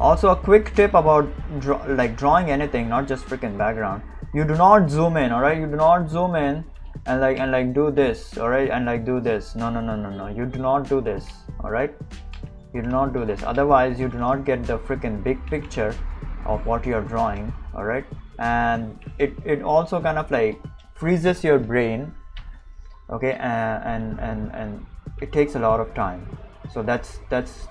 Also, a quick tip about drawing anything, not just freaking background. You do not zoom in, all right? You do not zoom in and like do this, all right? And like do this. No. You do not do this, all right? You do not do this. Otherwise, you do not get the freaking big picture of what you're drawing, all right? And it also kind of like freezes your brain okay, and it takes a lot of time. So that's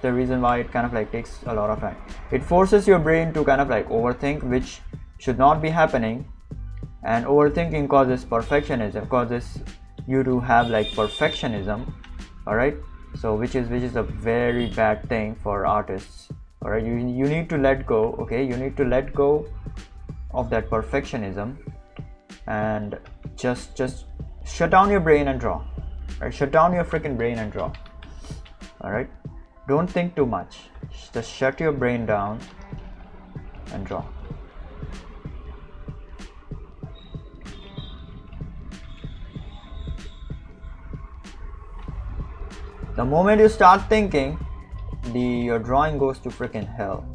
the reason why it kind of like takes a lot of time. It forces your brain to kind of like overthink, which should not be happening. And overthinking causes perfectionism, causes you to have like perfectionism, all right? So which is a very bad thing for artists, all right? You need to let go, okay? You need to let go of that perfectionism and just shut down your brain and draw, right? Shut down your freaking brain and draw, all right? Don't think too much, just shut your brain down and draw. The moment you start thinking, your drawing goes to freaking hell.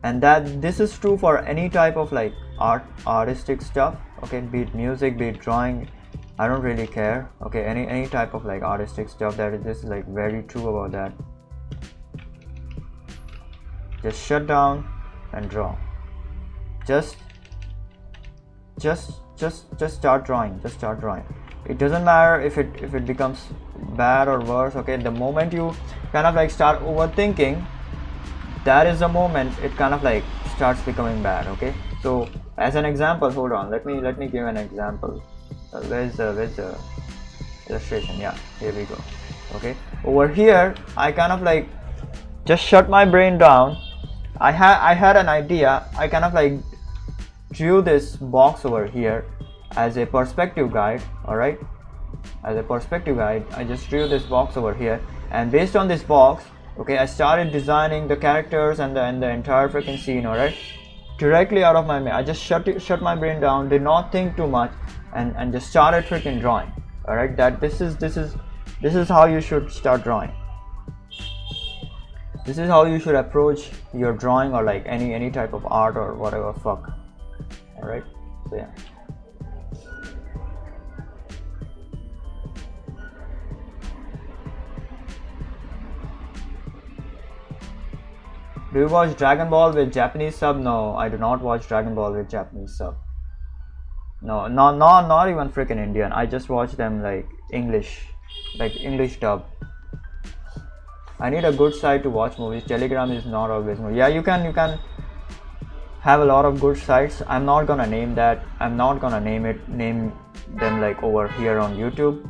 And this is true for any type of like artistic stuff, okay? Be it music, be it drawing, I don't really care, okay? Any type of like artistic stuff, this is like very true about that. Just shut down and draw. Just start drawing. Just start drawing. It doesn't matter if it becomes bad or worse, okay? The moment you kind of like start overthinking, that is the moment it kind of like starts becoming bad, okay? So as an example, hold on, let me give an example. Where's the illustration? Yeah, here we go. Okay, over here I kind of like just shut my brain down. I had an idea. I kind of like drew this box over here as a perspective guide, all right? As a perspective guide, I just drew this box over here, and based on this box, okay, I started designing the characters and the entire freaking scene, all right? Directly out of my mind, I just shut my brain down, did not think too much, and just started freaking drawing, all right? This is how you should start drawing. This is how you should approach your drawing or like any type of art or whatever fuck, all right? So yeah. Do you watch Dragon Ball with Japanese sub? No, I do not watch Dragon Ball with Japanese sub. No, not even freaking Indian. I just watch them like English dub. I need a good site to watch movies. Telegram is not always movie. Yeah, you can have a lot of good sites. I'm not gonna name that. I'm not gonna name them like over here on YouTube.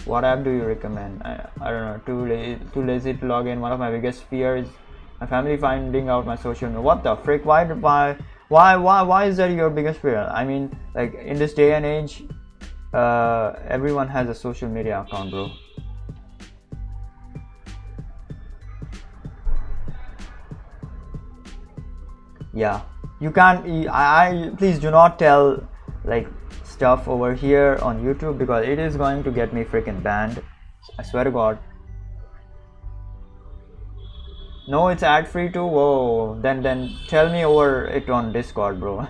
What app do you recommend? I don't know. Too lazy to log in. One of my biggest fears is my family finding out my social media. What the frick? Why is that your biggest fear? I mean, like in this day and age, everyone has a social media account, bro. Yeah, you can't. Please do not tell like stuff over here on YouTube, because it is going to get me freaking banned. I swear to God. No, it's ad free too. Whoa, then tell me over it on Discord, bro.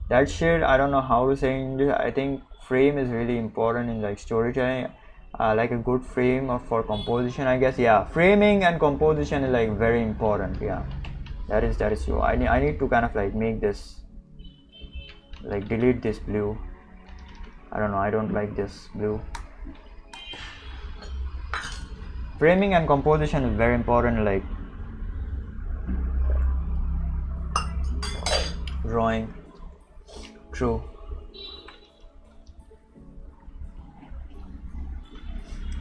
That shit, I don't know how to say English. I think frame is really important in like storytelling. Like a good frame or for composition, I guess. Yeah, framing and composition is like very important. Yeah, that is true. I need to kind of like make this, like delete this blue. I don't know, I don't like this blue. Framing and composition is very important, like drawing. True.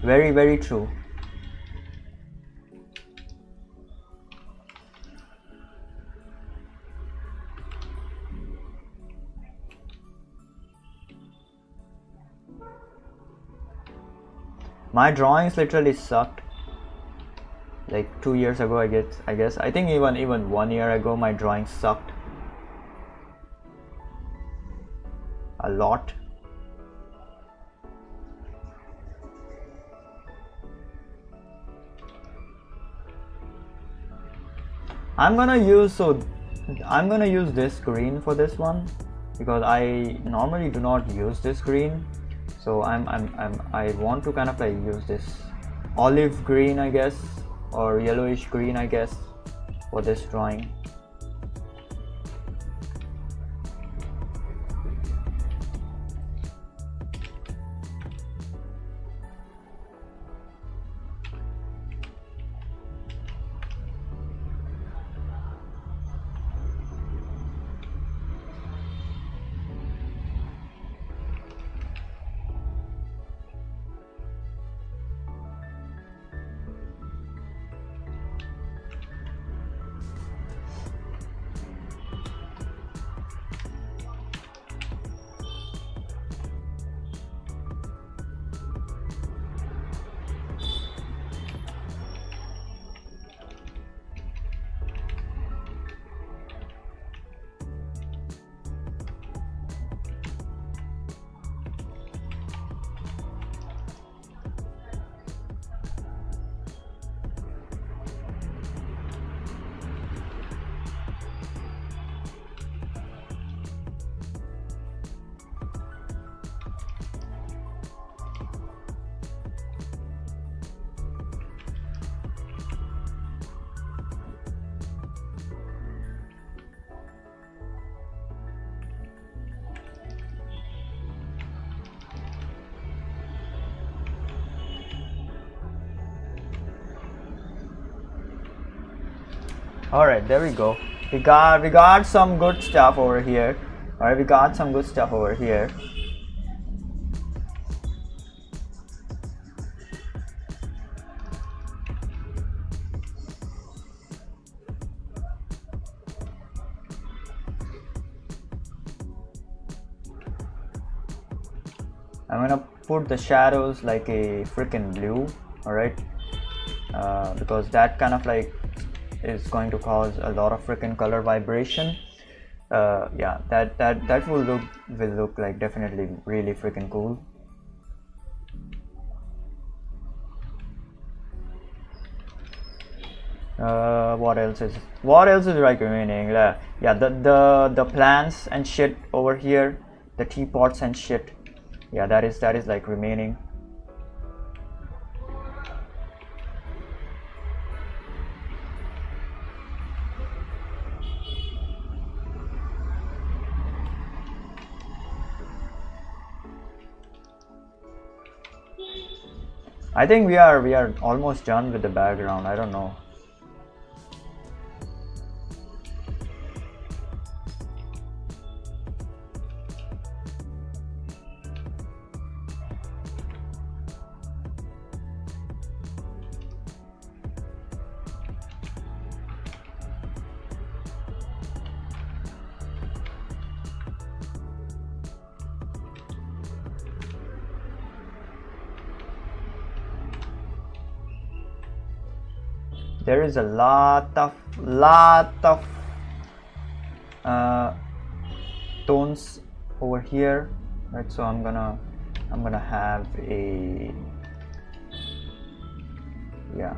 Very, very true. My drawings literally sucked. Like 2 years ago, I guess. I think even 1 year ago, my drawings sucked a lot. I'm gonna use this green for this one, because I normally do not use this green, so I want to kind of like use this olive green, I guess, or yellowish green, I guess, for this drawing. All right, there we go. We got some good stuff over here. All right, we got some good stuff over here. I'm gonna put the shadows like a freaking blue. All right, because that kind of like is going to cause a lot of freaking color vibration. Yeah, that will look like definitely really freaking cool. What else is like remaining? Yeah, the plants and shit over here, the teapots and shit. Yeah, that is like remaining. I think we are almost done with the background. I don't know. There is a lot of tones over here, right? So I'm gonna have a, yeah,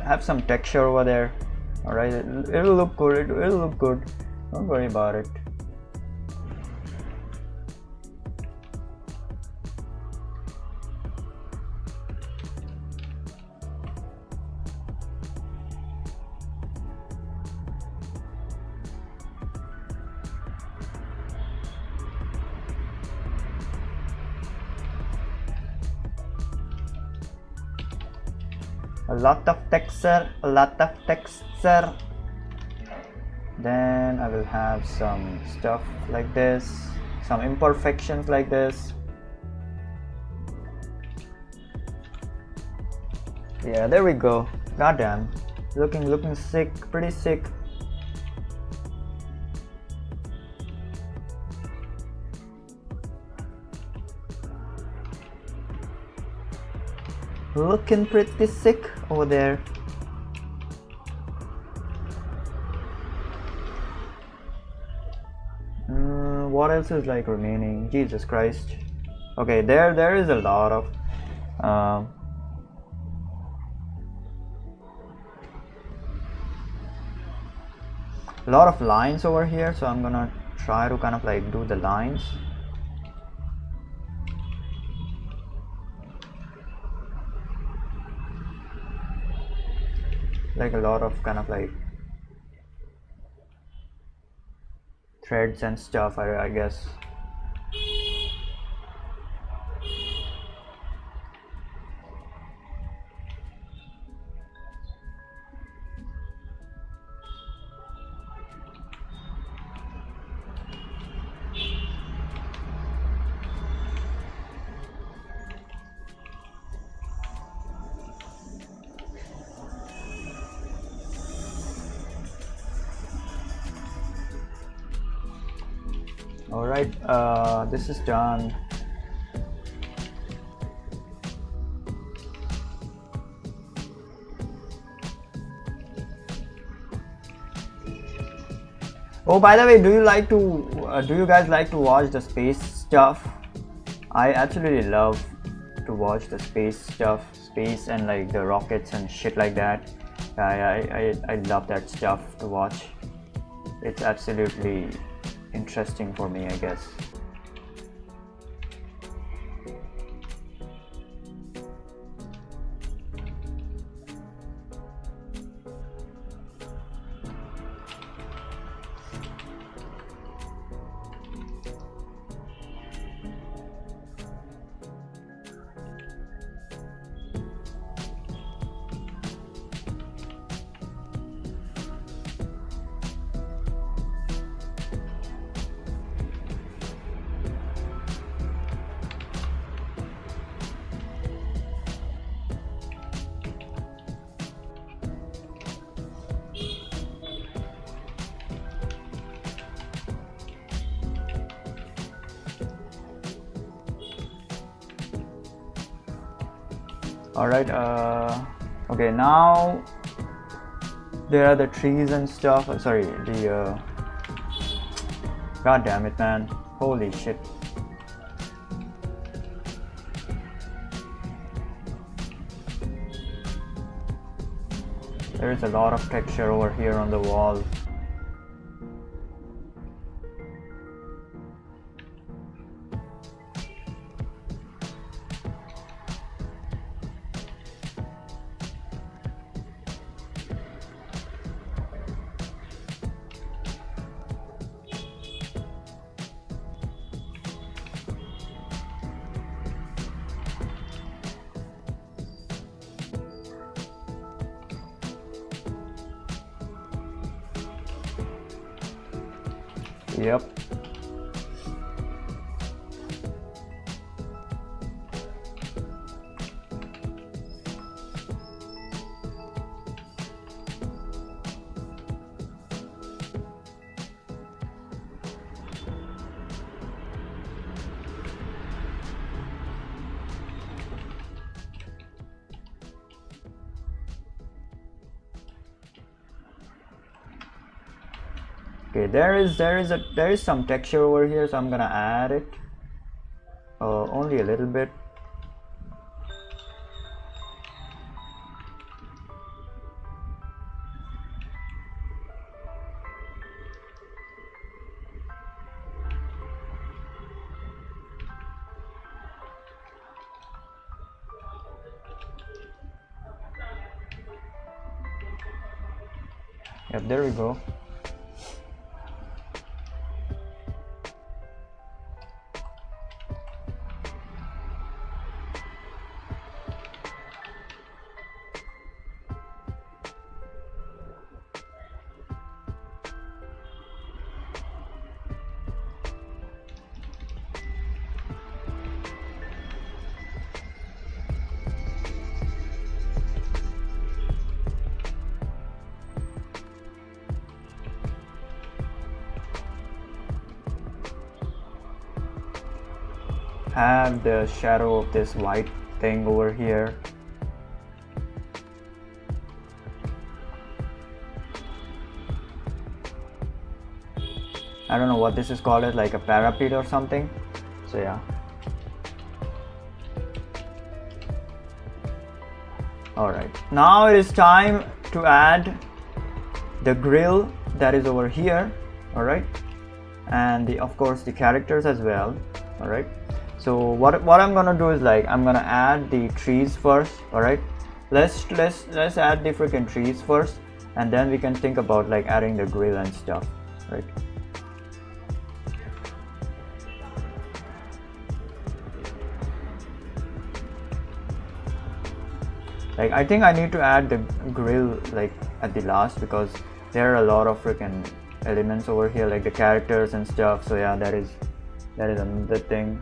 have some texture over there. All right, it'll look good. It'll look good. Don't worry about it. A lot of texture. Then I will have some stuff like this, some imperfections like this. Yeah, there we go. Goddamn, looking sick, pretty sick. Looking pretty sick over there. What else is like remaining? Jesus Christ. Okay, there is a lot of A lot of lines over here, so I'm gonna try to kind of like do the lines. Like a lot of kind of like threads and stuff, I guess. Alright, this is done. Oh, by the way, do you guys like to watch the space stuff? I absolutely love to watch the space stuff, space and like the rockets and shit like that. I love that stuff to watch. It's absolutely interesting for me, I guess. Alright, okay, now there are the trees and stuff. Sorry, the god damn it, man, holy shit. There is a lot of texture over here on the wall. Yep. Okay, there is some texture over here, so I'm gonna add it. Only a little bit. Yep, there we go. Have the shadow of this white thing over here. I don't know what this is called, like a parapet or something. So yeah. Alright, now it is time to add the grill that is over here. Alright, and of course the characters as well. Alright, so what I'm gonna do is like I'm gonna add the trees first. Alright, let's add the freaking trees first, and then we can think about like adding the grill and stuff. Right, like I think I need to add the grill like at the last, because there are a lot of freaking elements over here, like the characters and stuff. So yeah, that is another thing.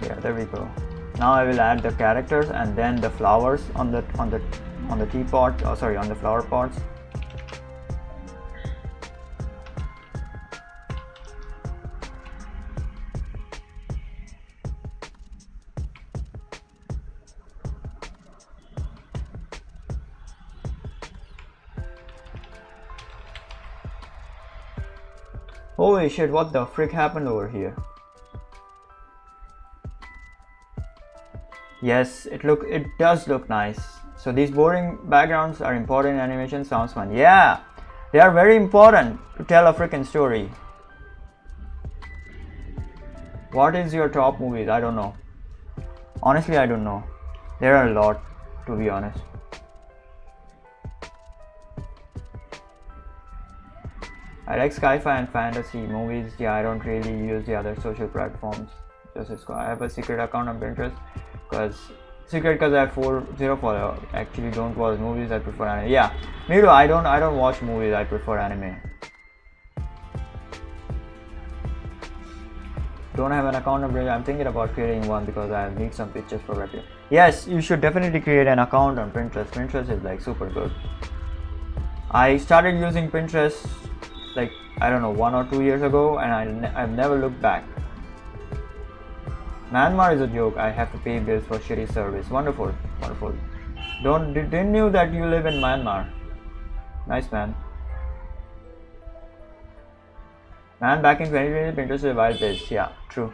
Yeah, there we go. Now I will add the characters and then the flowers on the teapot. Oh, sorry, on the flower pots. Holy shit! What the frick happened over here? Yes, it does look nice. So these boring backgrounds are important in animation. Sounds fun. Yeah, they are very important to tell a freaking story. What is your top movies? I don't know. Honestly, I don't know. There are a lot, to be honest. I like sci-fi and fantasy movies. Yeah, I don't really use the other social platforms. I have a secret account on Pinterest. Because I have 0 follow. Actually don't watch movies, I prefer anime. Yeah, me too. I don't watch movies, I prefer anime. Don't have an account on Pinterest. I'm thinking about creating one because I need some pictures for review. Yes, you should definitely create an account on Pinterest. Pinterest is like super good. I started using Pinterest like I don't know 1 or 2 years ago, and I've never looked back. Myanmar is a joke. I have to pay bills for shitty service. Wonderful, wonderful. Didn't knew that you live in Myanmar. Nice, man. Man, back in 2020, Pinterest is a wild place. Yeah, true.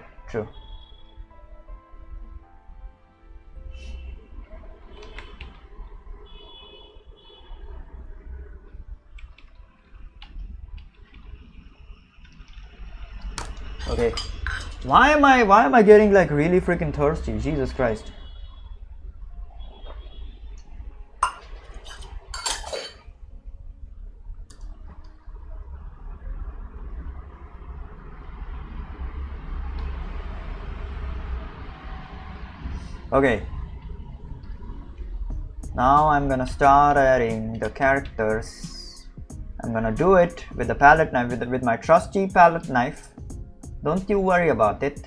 Okay. Why am I getting like really freaking thirsty? Jesus Christ. Okay. Now I'm gonna start adding the characters. I'm gonna do it with the palette knife, with my trusty palette knife. Don't you worry about it.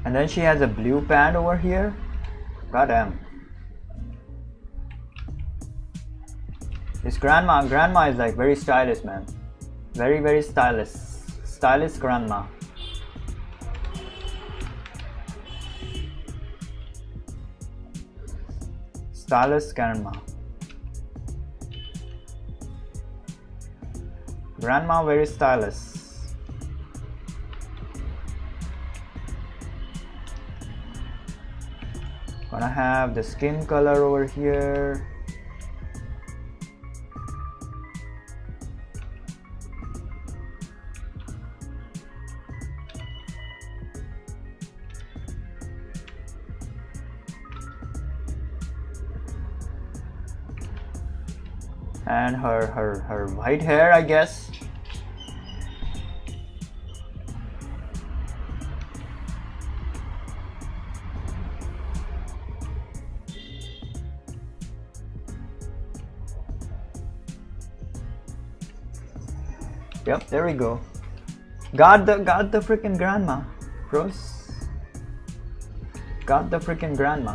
And then she has a blue pant over here. Goddamn. This grandma is like very stylish, man. Very stylish. Stylish grandma. Stylish grandma. Grandma very stylish. Gonna have the skin color over here. And her white hair, I guess. Yep, there we go. Got the freaking grandma, bros. Got the freaking grandma.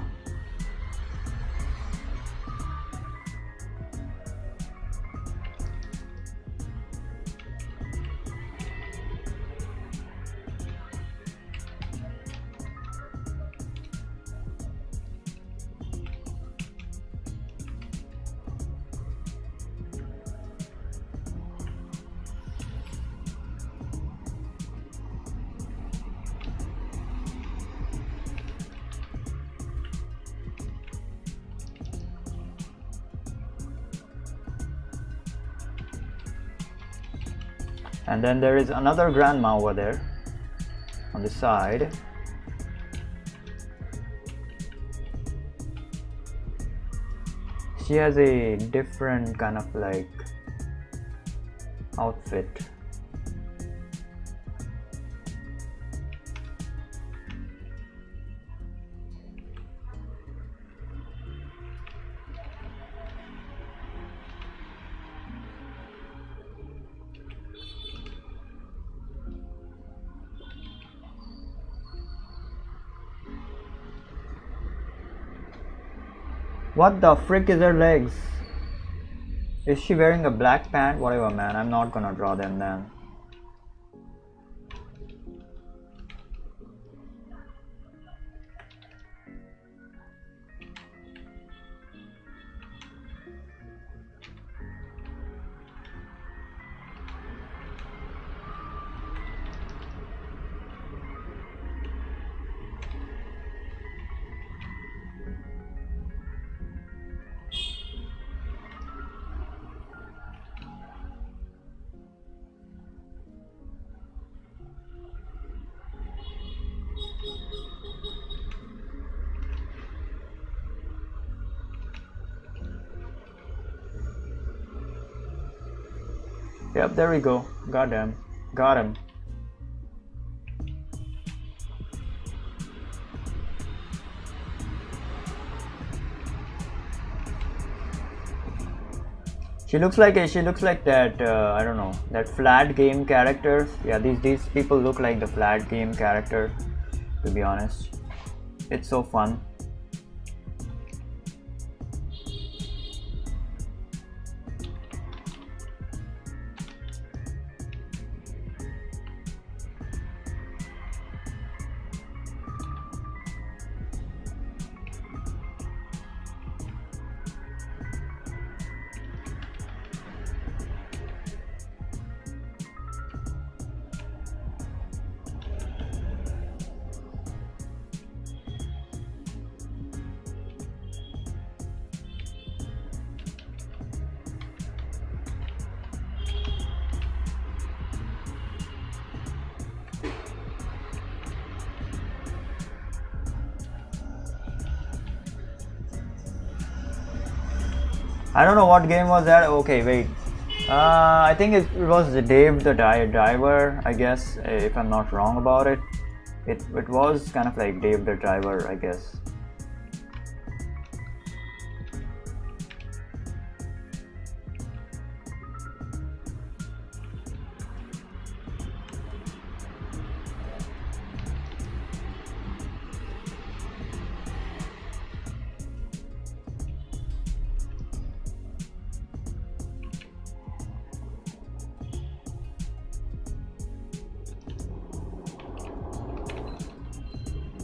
And then there is another grandma over there on the side. She has a different kind of like outfit. What the frick is her legs? Is she wearing a black pant? Whatever, man. I'm not gonna draw them then. Yep, there we go. Goddamn. Got him. She looks like that I don't know, that flat game characters. Yeah, these people look like the flat game character, to be honest. It's so fun. I don't know what game was that. Okay, wait. I think it was Dave the Driver, I guess, if I'm not wrong about it. It was kind of like Dave the Driver, I guess.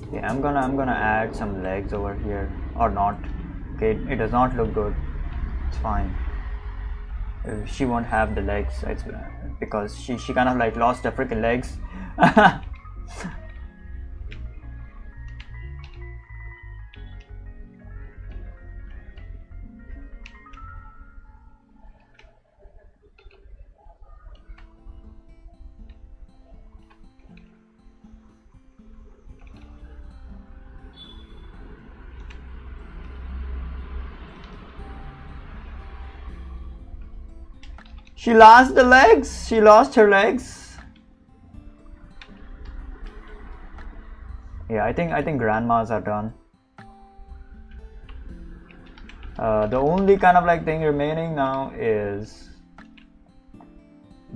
Okay, I'm gonna add some legs over here, or not. Okay, it does not look good. It's fine. she won't have the legs. It's because she kind of like lost the freaking legs. She lost the legs. She lost her legs. Yeah, I think grandmas are done. The only kind of like thing remaining now is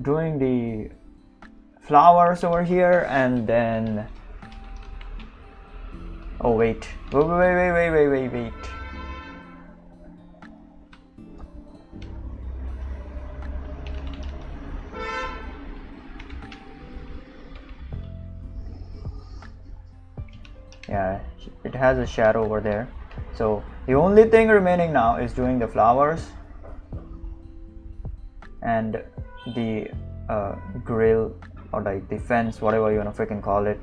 doing the flowers over here, and then oh wait. Yeah, it has a shadow over there. So the only thing remaining now is doing the flowers and the grill, or like the fence, whatever you wanna freaking call it.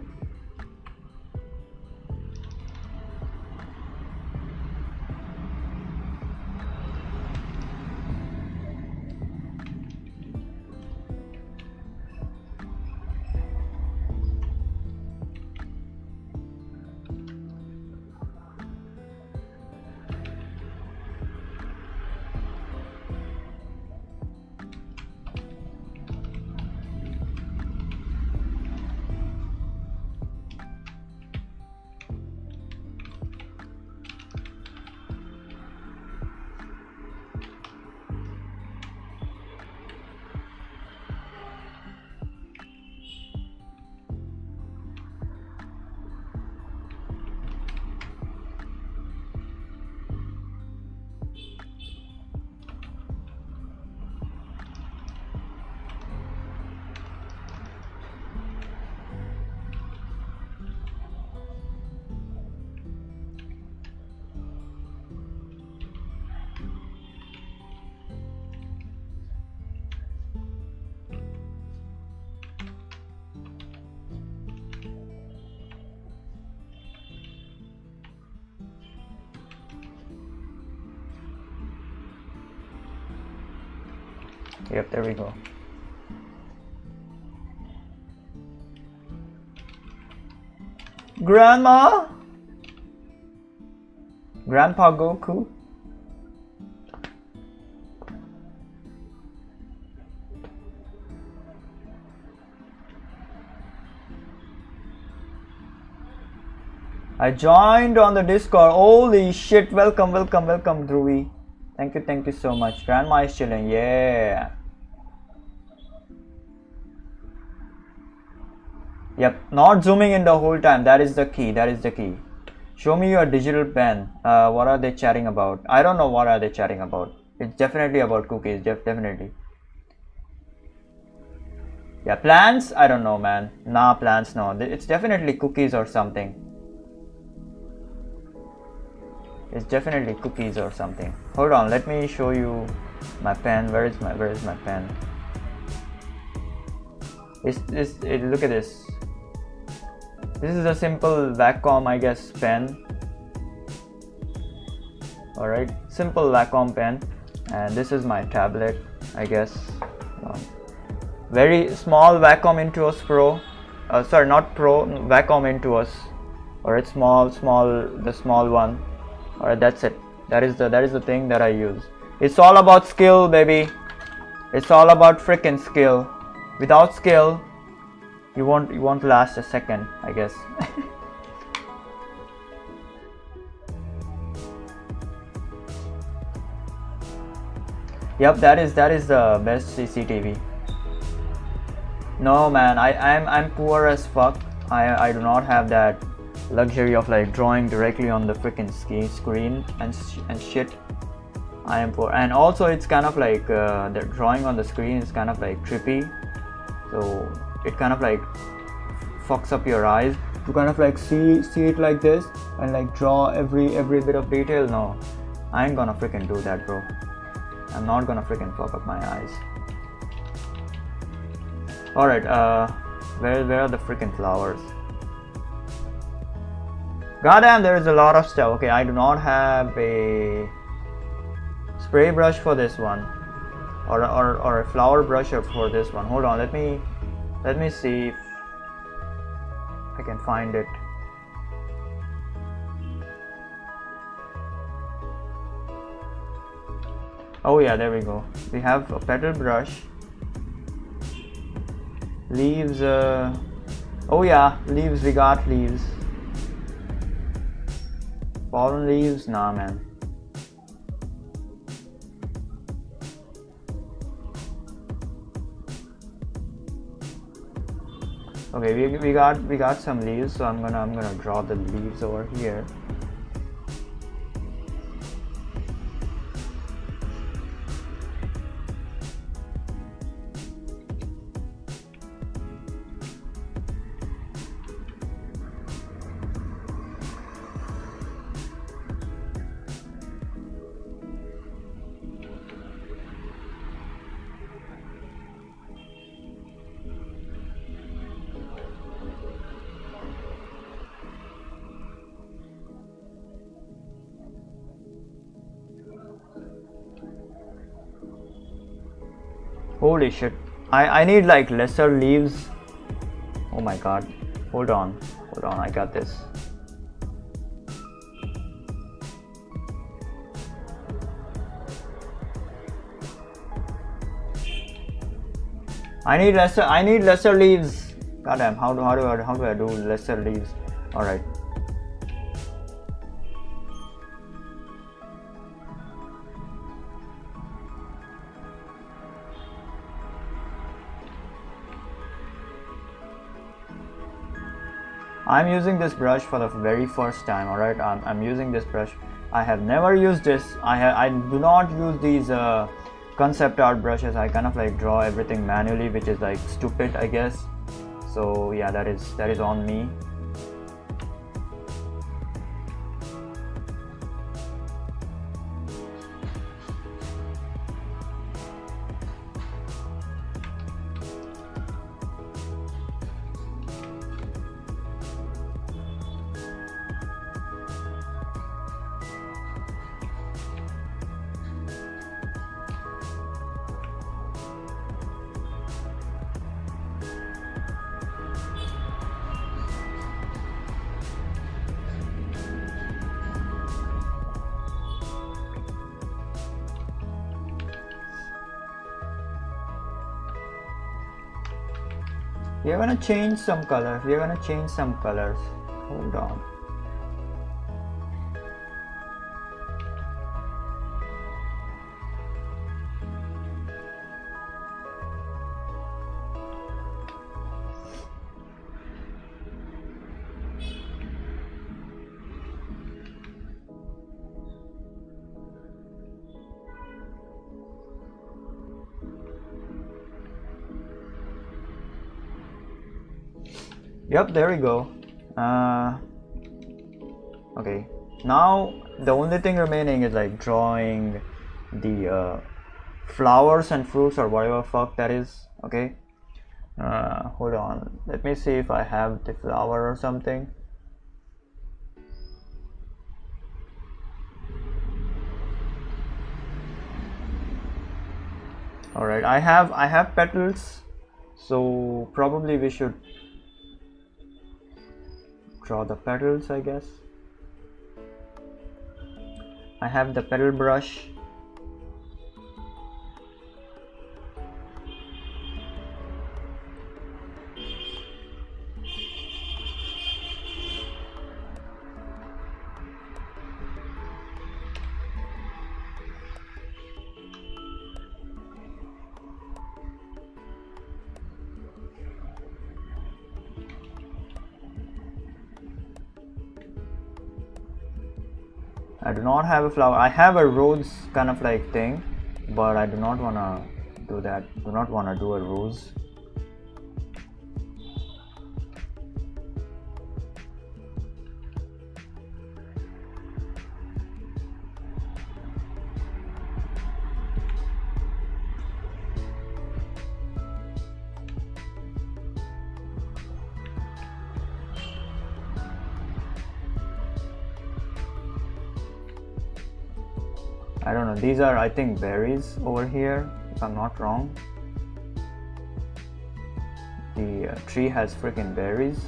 Yep, there we go. Grandma? Grandpa Goku? I joined on the Discord. Holy shit, welcome Dhruvi. Thank you so much. Grandma is chilling, yeah. Yep, not zooming in the whole time. That is the key. Show me your digital pen. What are they chatting about? I don't know what are they chatting about. It's definitely about cookies, definitely. Yeah, plants? I don't know, man. Nah, plants, no. It's definitely cookies or something. It's definitely cookies or something. Hold on, let me show you my pen. Where is my pen? Look at this. This is a simple Wacom, I guess, pen. Alright, simple Wacom pen. And this is my tablet, I guess. Very small Wacom Intuos Pro. Sorry, not Pro, Wacom Intuos. Alright, the small one. Alright, that's it. That is the thing that I use. It's all about skill, baby. It's all about freaking skill. Without skill, you won't last a second, I guess. Yep, that is the best CCTV. No, man, I'm poor as fuck. I do not have that luxury of like drawing directly on the freaking screen and shit. I am poor, and also it's kind of like the drawing on the screen is kind of like trippy, so it kind of like fucks up your eyes to kind of like see it like this and like draw every bit of detail. No, I ain't gonna freaking do that, bro. I'm not gonna freaking fuck up my eyes. Alright, where are the freaking flowers? Goddamn, there is a lot of stuff. Okay, I do not have a spray brush for this one, or a flower brush for this one. Hold on, let me see if I can find it. Oh yeah, there we go. We have a petal brush. Leaves, oh yeah, leaves, we got leaves. Fallen leaves, nah man. Okay, we got some leaves, so I'm gonna draw the leaves over here. Holy shit, I need like lesser leaves. Oh my god, hold on, I got this. I need lesser leaves. Goddamn, how do I do lesser leaves? Alright. I'm using this brush for the very first time. Alright, I'm using this brush. I have never used this. I do not use these concept art brushes. I kind of like draw everything manually, which is like stupid, I guess. So yeah, that is on me. We are gonna change some colors. Hold on. Yep, there we go. Okay, now the only thing remaining is like drawing the flowers and fruits or whatever fuck that is. Okay, hold on, let me see if I have the flower or something. Alright, I have petals, so probably we should draw the petals, I guess. I have the petal brush. I do not have a flower. I have a rose kind of like thing, but I do not wanna do that. Do not wanna do a rose. I don't know, these are I think berries over here if I'm not wrong. The tree has freaking berries.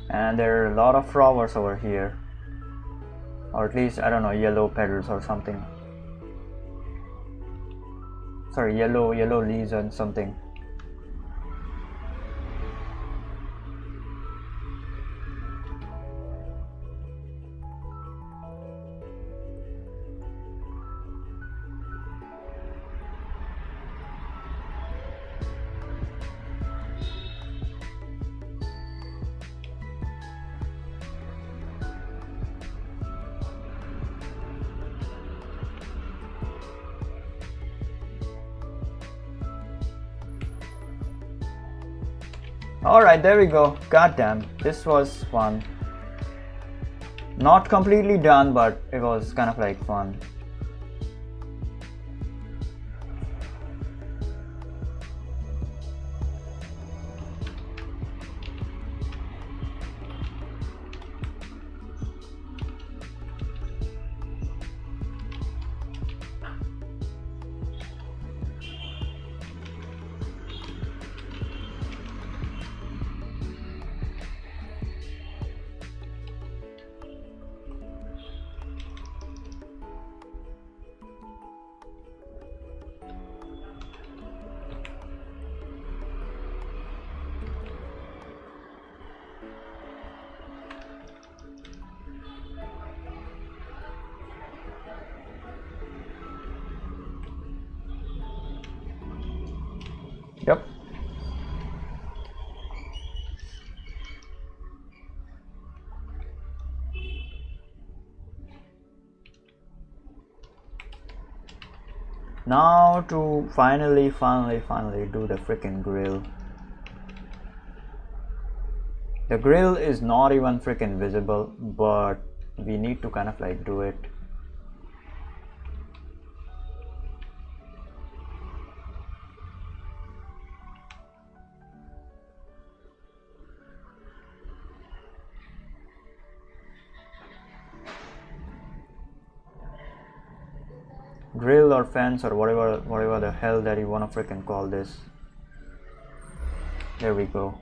And there are a lot of flowers over here, or at least I don't know, yellow petals or something. Sorry, yellow leaves and something. Alright, there we go. Goddamn, this was fun. Not completely done, but it was kind of like fun. Yep. Now to finally do the freaking grill. The grill is not even freaking visible, but we need to kind of like do it. Grill or fence or whatever the hell that you want to freaking call this. There we go.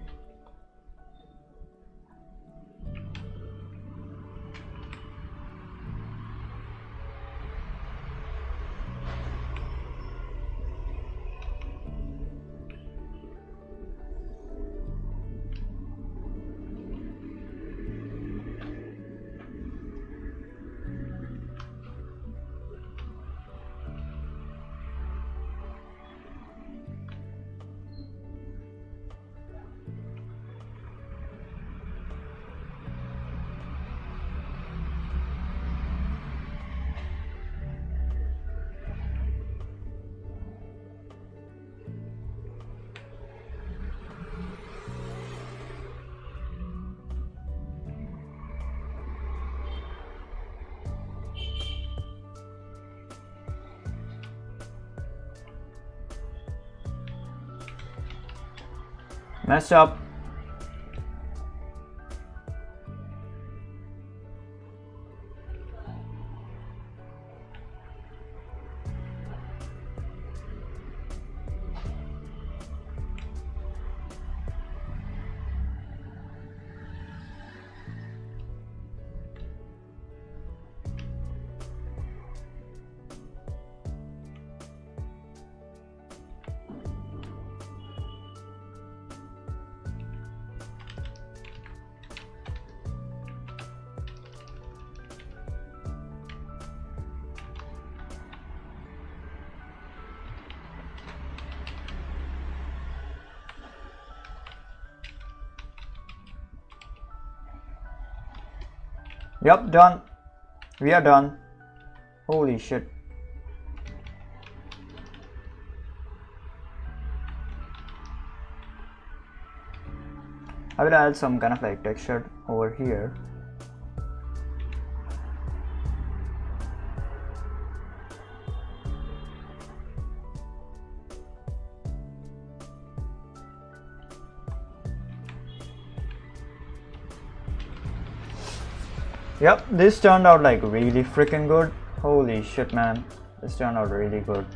Messed up. Yep, done. We are done. Holy shit. I will add some kind of like texture over here. Yep, this turned out like really freaking good. Holy shit, man. This turned out really good.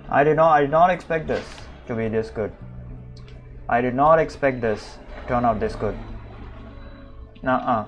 I did not expect this to be this good. I did not expect this to turn out this good. Nuh-uh.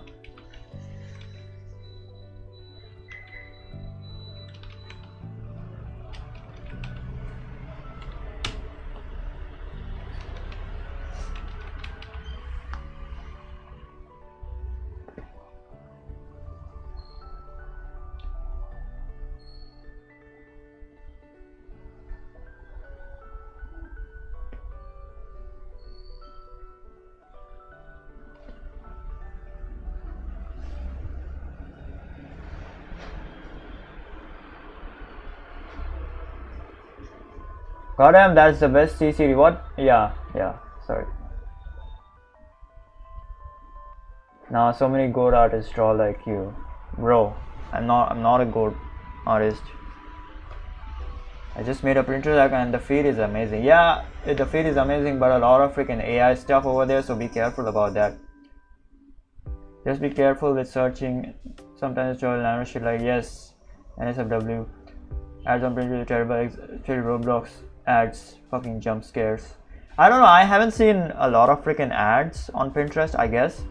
Goddamn, that's the best CCD. What? Yeah, sorry. Now so many good artists draw like you. Bro, I'm not a good artist. I just made a printer deck and the feed is amazing. Yeah, the feed is amazing, but a lot of freaking AI stuff over there, so be careful about that. Just be careful with searching. Sometimes draw language shit like yes, NSFW. Ads on printer terrible Roblox ads, fucking jump scares. I don't know, I haven't seen a lot of freaking ads on Pinterest, I guess,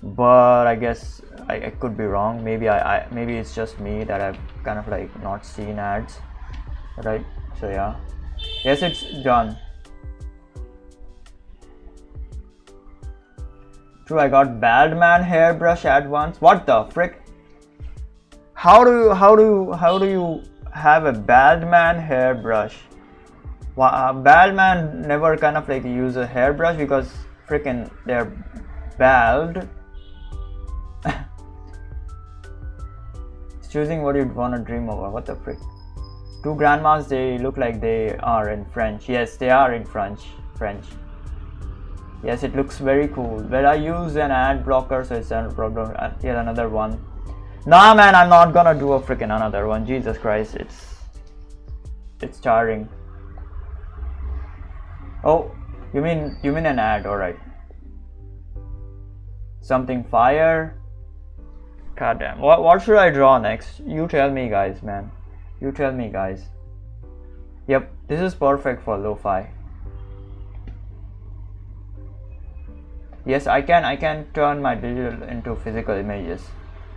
but I guess I could be wrong. Maybe maybe it's just me that I've kind of like not seen ads, right? So yeah, yes, it's done. True, I got bald man hairbrush at once. What the frick? How do you have a bald man hairbrush? Bald man never kind of like use a hairbrush because freaking they're bald. It's choosing what you'd wanna dream over. What the frick? Two grandmas, they look like they are in French. Yes, they are in French. Yes, it looks very cool. Well, I use an ad blocker, so it's a problem. Yet another one. Nah, man, I'm not gonna do a freaking another one. Jesus Christ, it's tiring. Oh, you mean an ad? All right. Something fire. God damn. What should I draw next? You tell me, guys, man. You tell me, guys. Yep, this is perfect for lo-fi. Yes, I can turn my digital into physical images.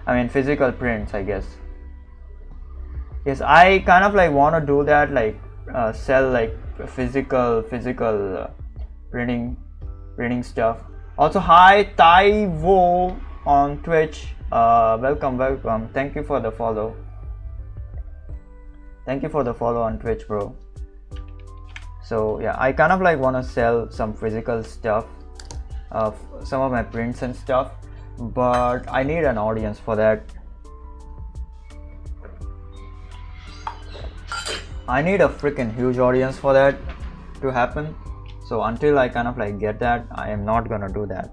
I mean physical prints, I guess. Yes, I kind of like want to do that, like sell like physical printing stuff. Also, hi Taiwo on Twitch. Welcome. Thank you for the follow. Thank you for the follow on Twitch, bro. So yeah, I kind of like want to sell some physical stuff of some of my prints and stuff, but I need an audience for that. I need a freaking huge audience for that to happen. So until I kind of like get that, I am not gonna do that.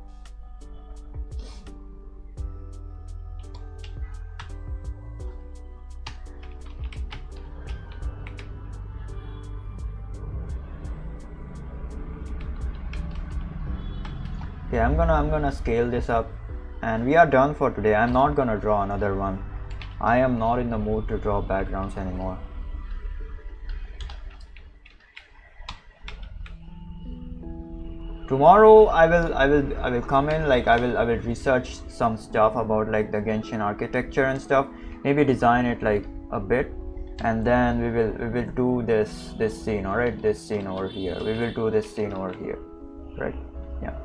Okay, I'm gonna scale this up, and we are done for today. I'm not gonna draw another one. I am not in the mood to draw backgrounds anymore. tomorrow I will come in, like I will research some stuff about like the Genshin architecture and stuff, maybe design it like a bit, and then we will do this scene. All right, this scene over here, we will do this scene over here, right? Yeah.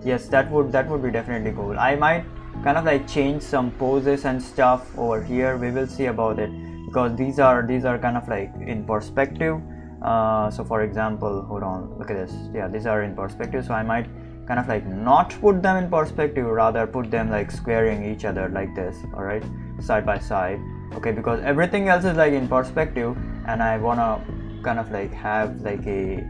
Yes, that would be definitely cool. I might kind of like change some poses and stuff over here. We will see about it, because these are kind of like in perspective. So for example, hold on, look at this. Yeah, these are in perspective, so I might kind of like not put them in perspective, rather put them like squaring each other like this. All right, side by side. Okay, because everything else is like in perspective, and I wanna kind of like have like a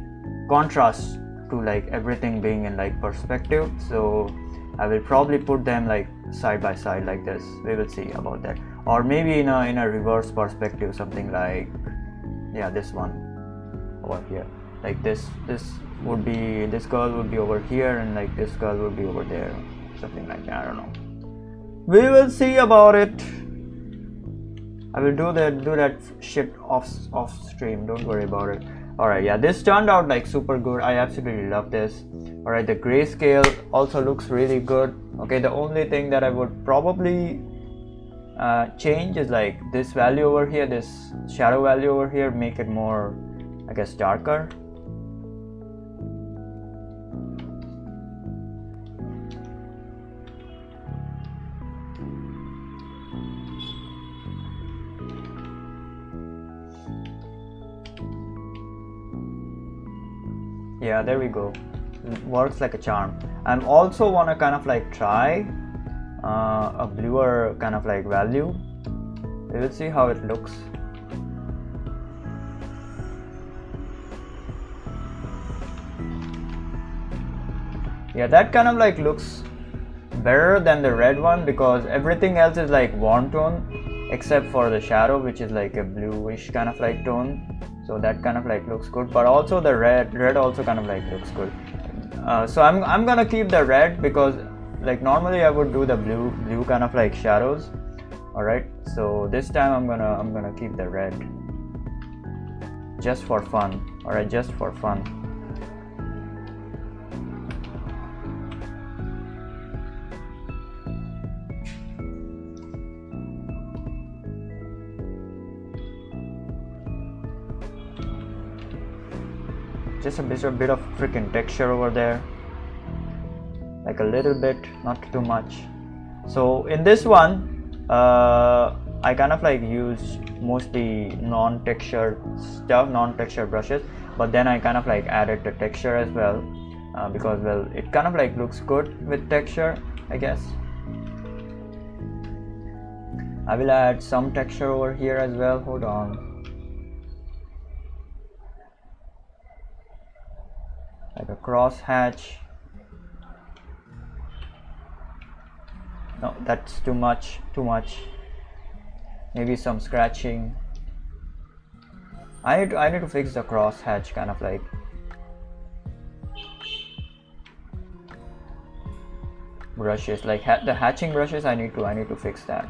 contrast to like everything being in like perspective. So I will probably put them like side by side like this. We will see about that, or maybe in a reverse perspective, something like, yeah, this one over here, like this would be, this girl would be over here, and like this girl would be over there, something like that. I don't know, we will see about it. I will do that shit off stream, don't worry about it. Alright, yeah, this turned out like super good. I absolutely love this. Alright, the grayscale also looks really good. Okay, the only thing that I would probably change is like this value over here, this shadow value over here, make it more, I guess, darker. Yeah, there we go. It works like a charm. I'm also wanna kind of like try a bluer kind of like value. We will see how it looks. Yeah, that kind of like looks better than the red one, because everything else is like warm tone except for the shadow, which is like a bluish kind of like tone. So that kind of like looks good, but also the red also kind of like looks good. So I'm gonna keep the red, because like normally I would do the blue kind of like shadows. All right, so this time I'm gonna keep the red, just for fun. All right, just for fun. Just a bit of freaking texture over there, like a little bit, not too much. So in this one, I kind of like use mostly non-texture stuff, non-texture brushes, but then I kind of like added the texture as well, because, well, it kind of like looks good with texture, I guess. I will add some texture over here as well. Hold on. Like a crosshatch. No, that's too much. Maybe some scratching. I need to fix the crosshatch kind of like. Brushes, like the hatching brushes, I need to fix that.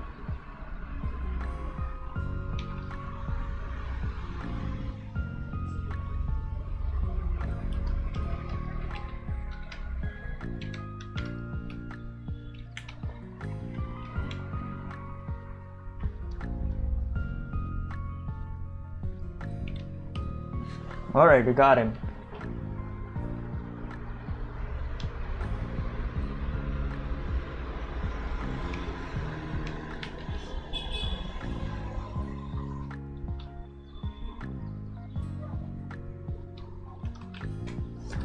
Alright, we got him.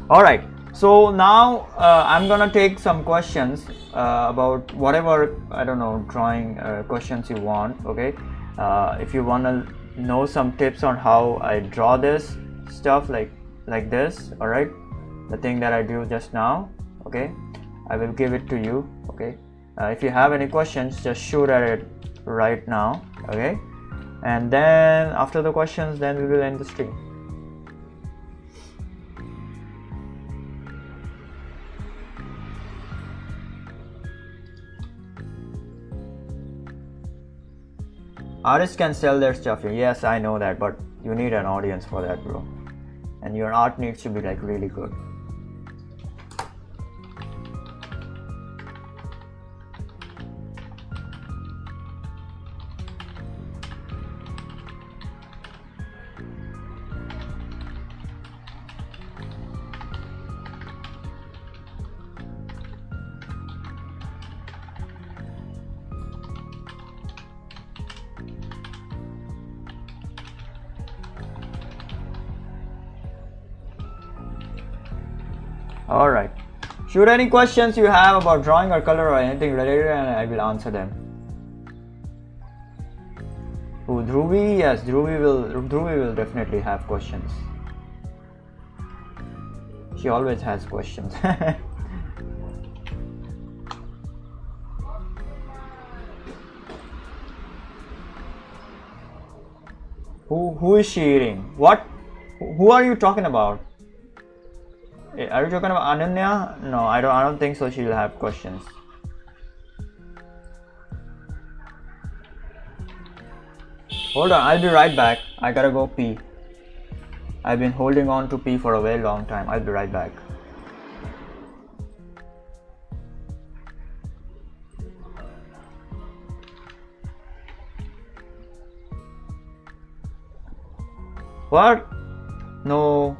Alright, so now I'm gonna take some questions about whatever, I don't know, drawing questions you want. Okay, if you wanna know some tips on how I draw this stuff like this, all right, the thing that I do just now, okay, I will give it to you, okay. If you have any questions, just shoot at it right now, okay, and then after the questions, then we will end the stream. Artists can sell their stuff. Yes, I know that, but you need an audience for that, bro. And your art needs to be like really good. All right, shoot any questions you have about drawing or color or anything related, and I will answer them. Oh, Dhruvi, yes, Dhruvi will definitely have questions. She always has questions. Who is she eating? What? Who are you talking about? Are you talking about Ananya? No, I don't think so. She'll have questions. Hold on, I'll be right back. I gotta go pee. I've been holding on to pee for a very long time. I'll be right back. What? No.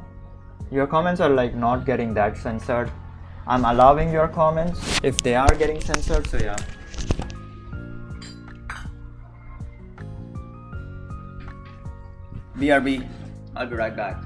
Your comments are like not getting that censored. I'm allowing your comments if they are getting censored, so yeah. BRB, I'll be right back.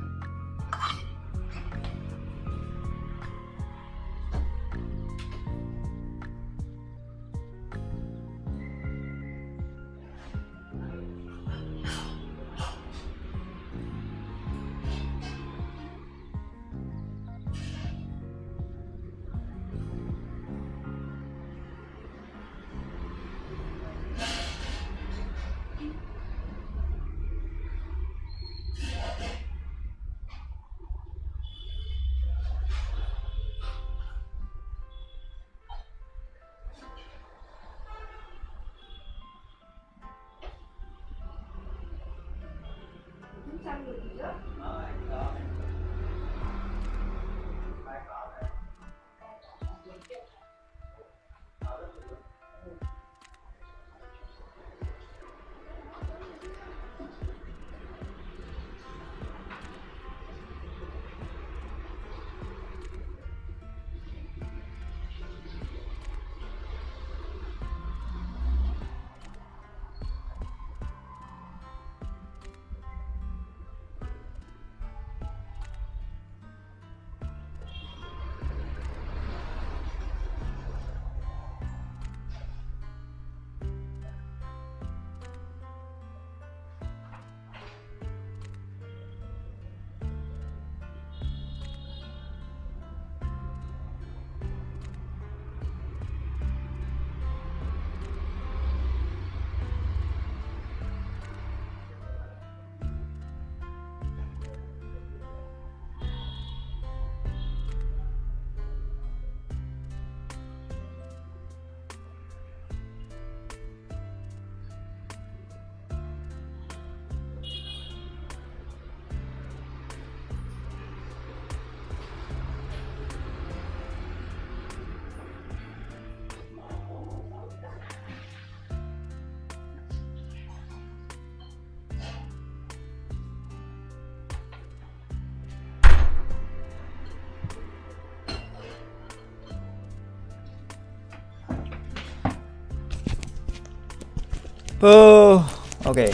Oh, okay,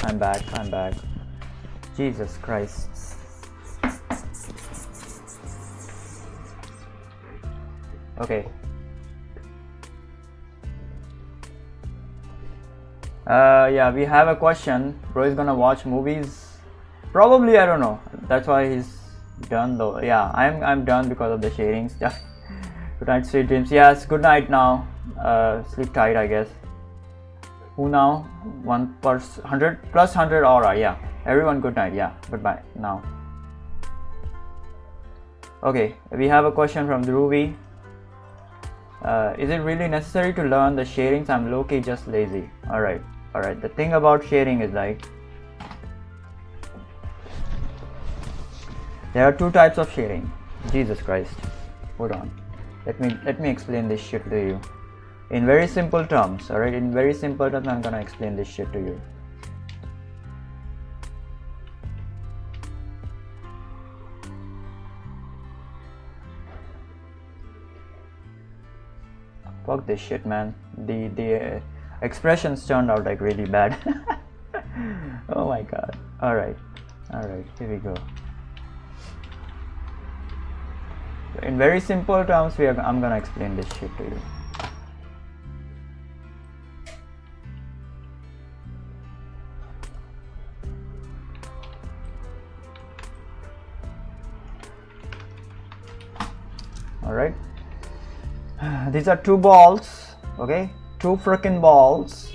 I'm back. Jesus Christ. Okay. Yeah, we have a question. Bro is gonna watch movies. Probably, I don't know. That's why he's done though. Yeah, I'm done because of the sharing stuff. Good night, sweet dreams. Yes, good night now. Sleep tight, I guess. Who now? 100 plus 100 aura. Yeah, everyone, good night. Yeah, goodbye now. Okay, we have a question from Dhruvi. Is it really necessary to learn the sharings? I'm low-key just lazy. Alright. The thing about sharing is like, there are two types of sharing. Jesus Christ. Hold on. Let me explain this shit to you. In very simple terms, alright? In very simple terms, I'm gonna explain this shit to you. Fuck this shit, man. The expressions turned out like really bad. Oh my god. Alright, here we go. In very simple terms, I'm gonna explain this shit to you. Alright. These are two balls, okay? Two freaking balls.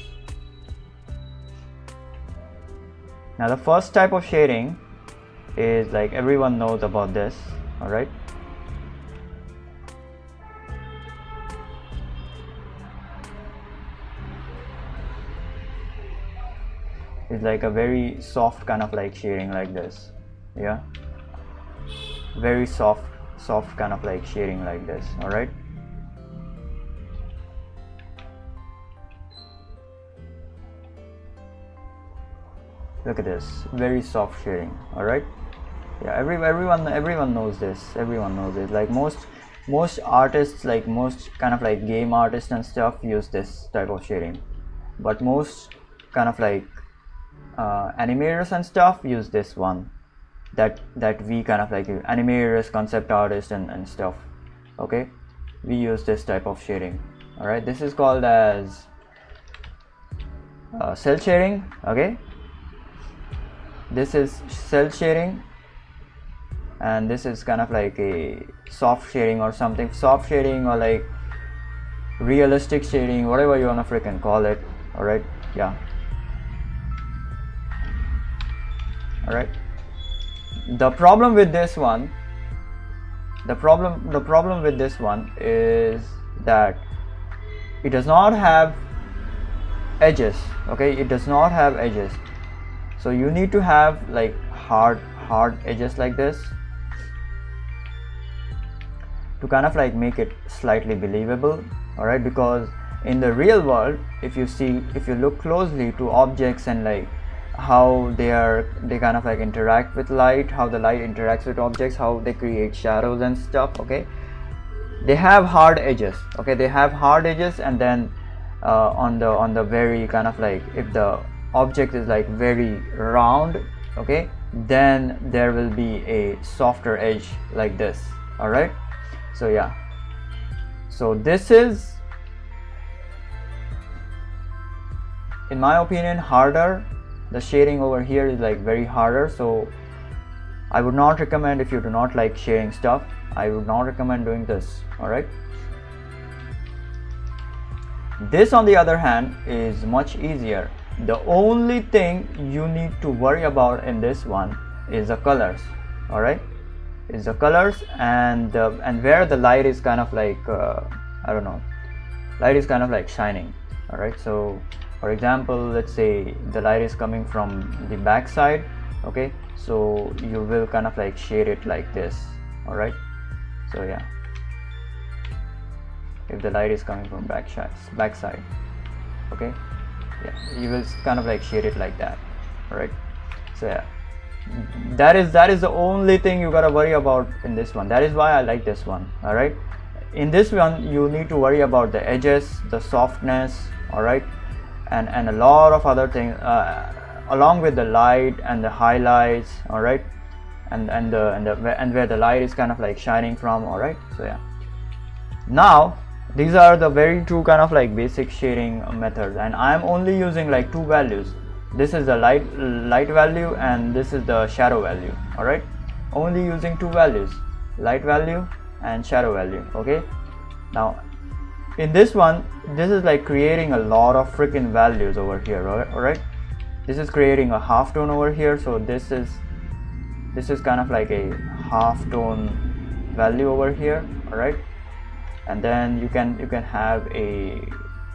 Now the first type of shading is like everyone knows about this, alright? It's like a very soft kind of like shading like this, yeah? Very soft kind of like shading like this, alright? Look at this, very soft shading, alright? Yeah, everyone knows this. Everyone knows it. Like most artists, like most kind of like game artists and stuff use this type of shading, but most kind of like animators and stuff use this one that we kind of like animators, concept artists and stuff, okay? We use this type of shading, alright? This is called as cell shading, okay? This is cell shading, and this is kind of like a soft shading or something, soft shading or like realistic shading, whatever you wanna freaking call it, alright? Yeah. Alright. The problem with this one, the problem with this one is that it does not have edges, okay? It does not have edges. So you need to have like hard edges like this to kind of like make it slightly believable, alright? Because in the real world, if you look closely to objects and like how they kind of like interact with light, how the light interacts with objects, how they create shadows and stuff, okay? They have hard edges, okay? They have hard edges, and then on the very kind of like, if the object is like very round, okay, then there will be a softer edge like this, alright? So yeah, so this is, in my opinion, harder. The shading over here is like very harder, so I would not recommend, if you do not like shading stuff, I would not recommend doing this, alright? This on the other hand is much easier. The only thing you need to worry about in this one is the colors, alright? Is the colors and where the light is kind of like I don't know, light is kind of like shining, alright? So for example, let's say the light is coming from the back side, okay, so you will kind of like shade it like this, alright? So yeah, if the light is coming from back side, okay, yeah, you will kind of like shade it like that, alright? So yeah, that is the only thing you gotta worry about in this one. That is why I like this one, alright? In this one you need to worry about the edges, the softness, alright, and a lot of other things along with the light and the highlights, alright, and where the light is kind of like shining from, alright? So yeah, now These are the very two kind of like basic shading methods, and I am only using like two values. This is the light value and this is the shadow value. All right, only using two values, light value and shadow value. Okay, now in this one, this is like creating a lot of freaking values over here. All right, this is creating a half tone over here, so this is kind of like a half tone value over here. All right, and then you can have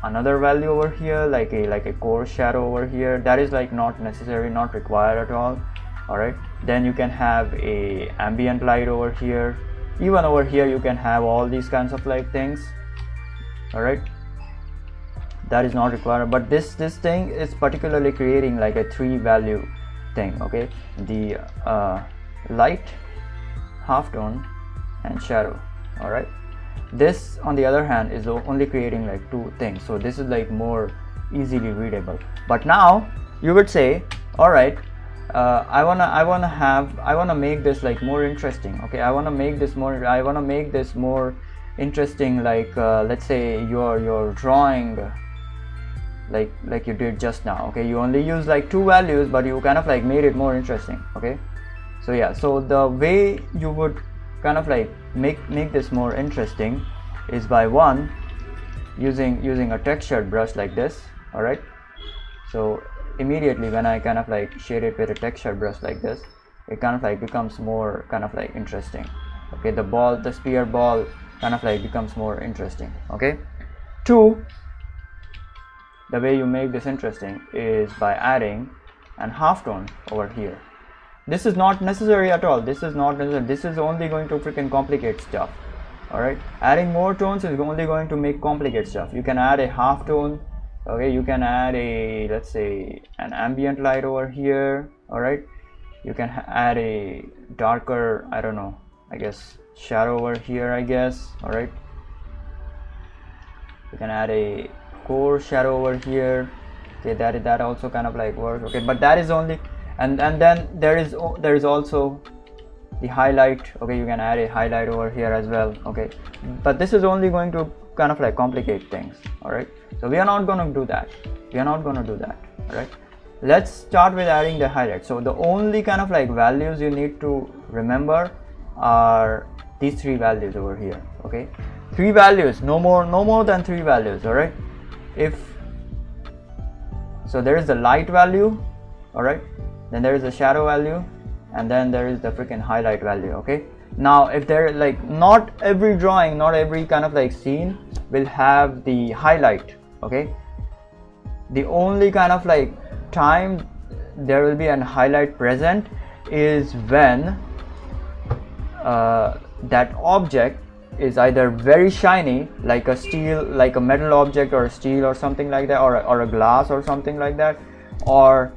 another value over here, like a core shadow over here. That is like not necessary, not required at all. All right, then you can have a ambient light over here. Even over here you can have all these kinds of like things. All right, that is not required, but this thing is particularly creating like a 3 value thing. Okay, the light, half tone and shadow. All right, this on the other hand is only creating like 2 things, so this is like more easily readable. But now you would say, all right, I wanna make this like more interesting. Okay, I wanna make this more interesting, like let's say you're drawing like you did just now. Okay, you only use like 2 values, but you kind of like made it more interesting. Okay, so yeah, so the way you would kind of like make this more interesting is by one, using a textured brush like this. All right, so immediately when I kind of like shade it with a textured brush like this, it kind of like becomes more kind of like interesting. Okay, the spear ball kind of like becomes more interesting. Okay, 2, the way you make this interesting is by adding an half tone over here. This is not necessary at all. This is not necessary. This is only going to freaking complicate stuff. All right, adding more tones is only going to make complicate stuff. You can add a half tone. Okay, you can add a, let's say, an ambient light over here. All right, you can add a darker, I don't know, I guess shadow over here, I guess. All right, you can add a core shadow over here. Okay, that also kind of like works. Okay, but that is only, and then there is also the highlight. Okay, you can add a highlight over here as well. Okay, but this is only going to kind of like complicate things. All right, so we are not going to do that. All right, let's start with adding the highlight. So the only kind of like values you need to remember are these 3 values over here. Okay, 3 values, no more than 3 values. All right, so there is the light value. All right, then there is the shadow value, and then there is the freaking highlight value. Okay, now if there, like, not every drawing, not every kind of like scene will have the highlight. Okay, the only kind of like time there will be an highlight present is when that object is either very shiny, like a steel, like a metal object or a steel or something like that, or a glass or something like that, or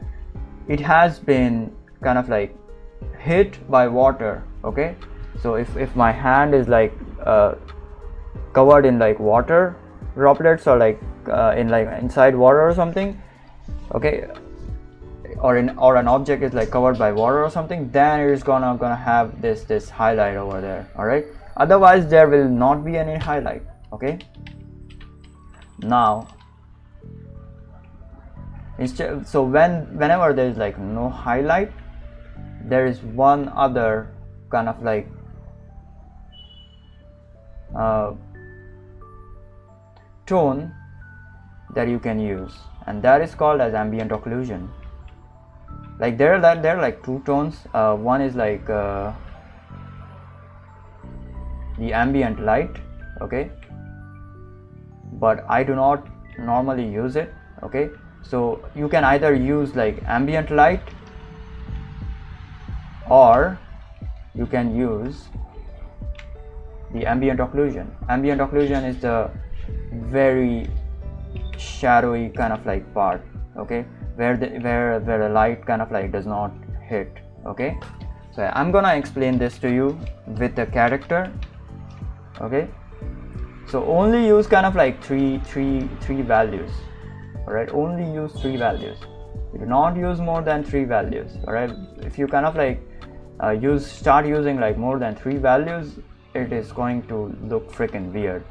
it has been kind of like hit by water. Okay, so if my hand is like covered in like water droplets, or like in like inside water or something. Okay, or an object is like covered by water or something, then it is gonna have this highlight over there. All right, otherwise there will not be any highlight. Okay, now so whenever there is like no highlight, there is one other kind of like tone that you can use, and that is called as ambient occlusion. Like there are like 2 tones. One is like the ambient light. Okay, but I do not normally use it. Okay, so you can either use like ambient light, or you can use the ambient occlusion. Ambient occlusion is the very shadowy kind of like part. Okay, where the light kind of like does not hit. Okay, so I'm gonna explain this to you with the character. Okay, so only use kind of like three values. All right, only use 3 values. You do not use more than 3 values. All right, if you kind of like start using like more than 3 values, it is going to look freaking weird.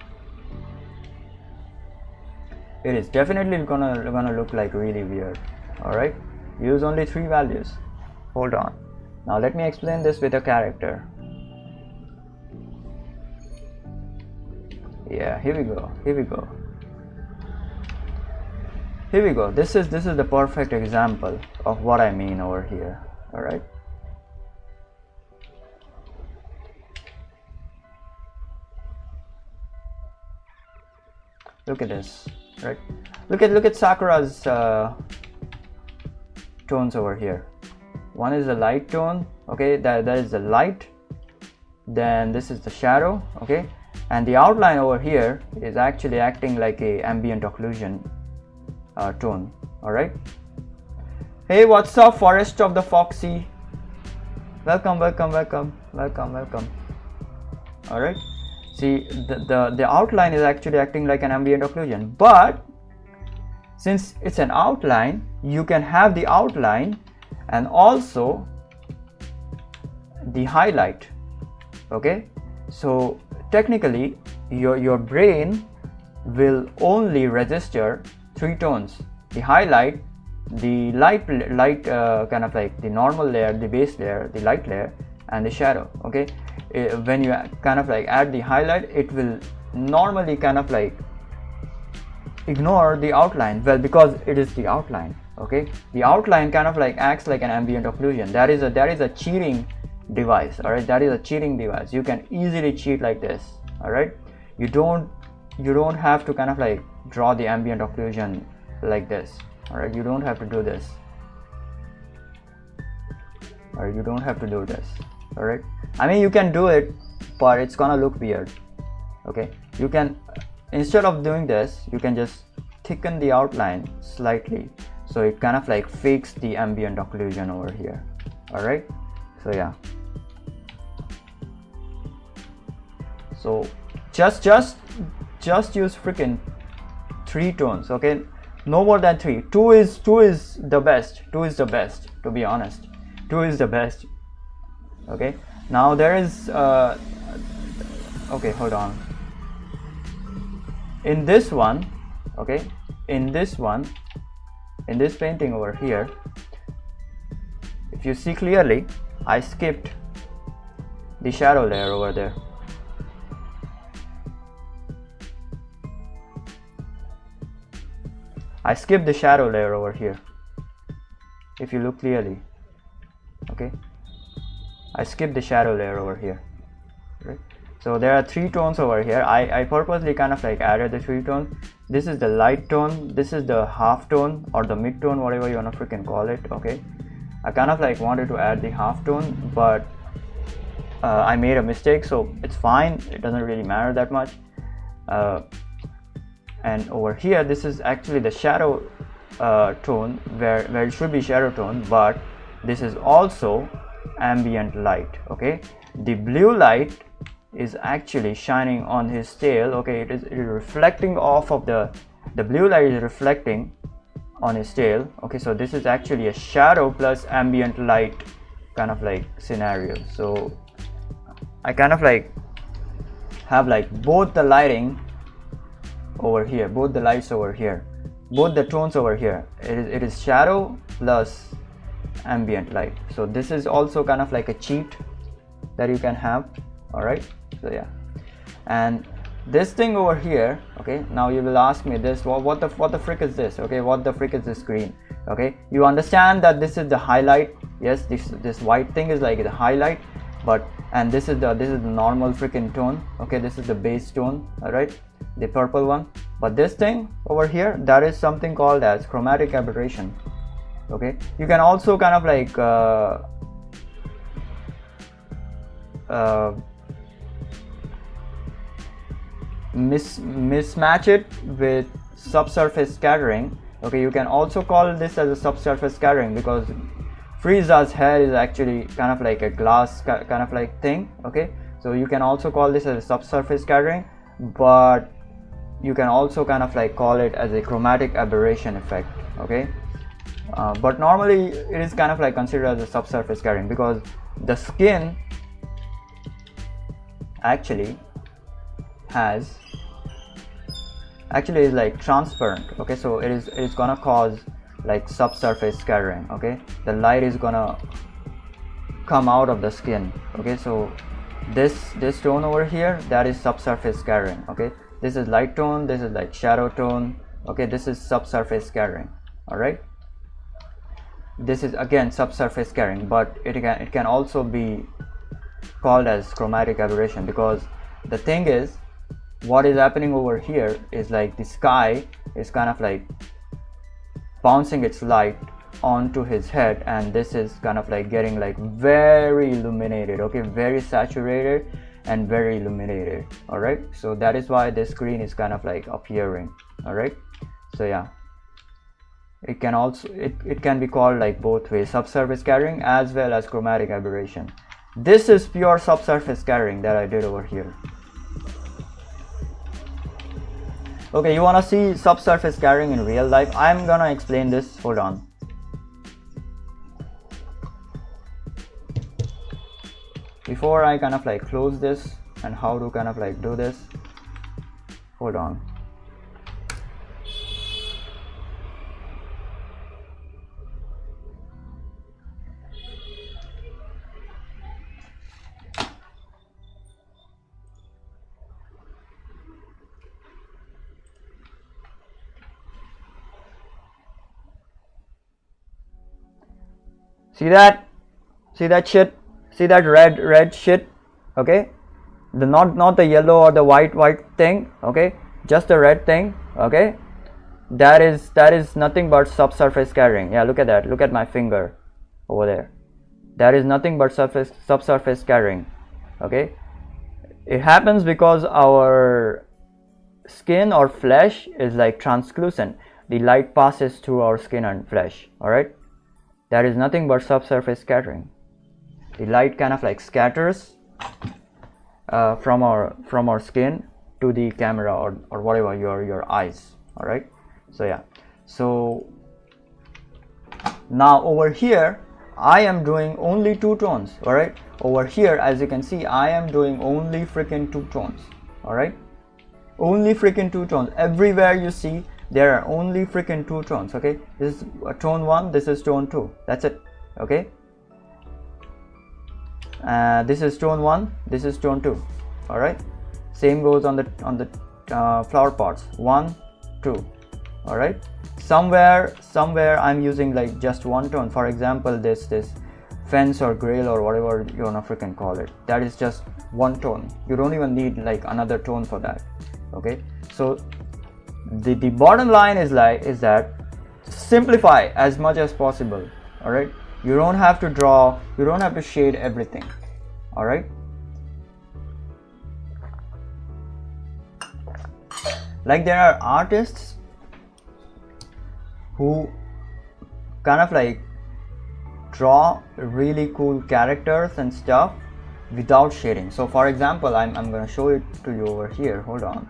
it is definitely gonna look like really weird. All right, use only 3 values. Hold on, now let me explain this with a character. Yeah, here we go. This is the perfect example of what I mean over here. All right, look at this. Right, look at Sakura's tones over here. One is the light tone, okay, that is the light, then this is the shadow, okay, and the outline over here is actually acting like a ambient occlusion tone. All right, hey, what's up, Forest of the Foxy? Welcome. All right, see, the outline is actually acting like an ambient occlusion, but since it's an outline, you can have the outline and also the highlight. Okay, so technically your brain will only register 3 tones: the highlight, the light kind of like the normal layer, the base layer, the light layer, and the shadow. Okay, when you kind of like add the highlight, it will normally kind of like ignore the outline, well, because it is the outline. Okay, the outline kind of like acts like an ambient occlusion. That is a cheating device. All right, that is a cheating device. You can easily cheat like this. All right, you don't have to kind of like draw the ambient occlusion like this. All right, you don't have to do this. All right, you don't have to do this. All right, I mean, you can do it, but it's gonna look weird. Okay, you can, instead of doing this, you can just thicken the outline slightly, so it kind of like fakes the ambient occlusion over here. All right, so yeah, so just use freaking 3 tones. Okay, no more than 3. 2 is the best. 2 is the best, to be honest. 2 is the best. Okay, now there is okay, hold on. In this one, okay, in this painting over here, if you see clearly, I skipped the shadow layer over there. I skipped the shadow layer over here. If you look clearly, okay, I skipped the shadow layer over here. Right? So there are 3 tones over here. I purposely kind of like added the 3 tones. This is the light tone, this is the half tone or the mid tone, whatever you wanna freaking call it. Okay, I kind of like wanted to add the half tone, but I made a mistake, so it's fine, it doesn't really matter that much. And over here, this is actually the shadow tone, where it should be shadow tone, but this is also ambient light. Okay, the blue light is actually shining on his tail. Okay, it is reflecting off of the blue light is reflecting on his tail. Okay, so this is actually a shadow plus ambient light kind of like scenario. So I kind of like have like both the lighting over here, both the lights over here, both the tones over here. It is shadow plus ambient light. So this is also kind of like a cheat that you can have. All right, so yeah, and this thing over here, okay, now you will ask me this, well, what the frick is this? Okay, what the frick is this green? Okay, you understand that this is the highlight. Yes, this white thing is like the highlight, but and this is the normal freaking tone. Okay, this is the base tone. All right, the purple one. But this thing over here, that is something called as chromatic aberration. Okay, you can also kind of like mismatch it with subsurface scattering. Okay, you can also call this as a subsurface scattering, because Frieza's hair is actually kind of like a glass kind of like thing. Okay, so you can also call this as a subsurface scattering, but you can also kind of like call it as a chromatic aberration effect. Okay, but normally it is kind of like considered as a subsurface scattering, because the skin actually has actually is like transparent. Okay, so it is gonna cause like subsurface scattering. Okay, the light is gonna come out of the skin. Okay, so this tone over here, that is subsurface scattering. Okay, this is light tone, this is like shadow tone. Okay, this is subsurface scattering. All right, this is again subsurface scattering, but it can also be called as chromatic aberration, because the thing is, what is happening over here is like the sky is kind of like bouncing its light onto his head, and this is kind of like getting like very illuminated. Okay, very saturated and very illuminated. All right, so that is why this green is kind of like appearing. All right, so yeah, it can also it can be called like both ways, subsurface scattering as well as chromatic aberration. This is pure subsurface scattering that I did over here. Okay, you want to see subsurface scattering in real life? I'm gonna explain this. Hold on. Before I kind of like close this and how to kind of like do this, hold on. See that? See that shit? See that red shit? Okay, the not the yellow or the white thing. Okay, just the red thing. Okay, that is nothing but subsurface scattering. Yeah, look at that. Look at my finger over there. That is nothing but subsurface scattering. Okay, it happens because our skin or flesh is like translucent. The light passes through our skin and flesh. All right, that is nothing but subsurface scattering. The light kind of like scatters from our skin to the camera or whatever, your eyes. All right, so yeah, so now over here I am doing only two tones. All right, over here, as you can see, I am doing only freaking two tones. All right, only freaking two tones. Everywhere you see, there are only freaking two tones. Okay, this is tone 1, this is tone 2, that's it. Okay, this is tone 1, this is tone 2. All right, same goes on the flower pots, 1 2. all right, somewhere I'm using like just one tone. For example, this fence or grill or whatever you wanna freaking call it, that is just one tone. You don't even need like another tone for that. Okay, so the bottom line is that simplify as much as possible. All right, you don't have to draw, you don't have to shade everything. All right, like there are artists who kind of like draw really cool characters and stuff without shading. So for example, I'm going to show it to you over here. Hold on.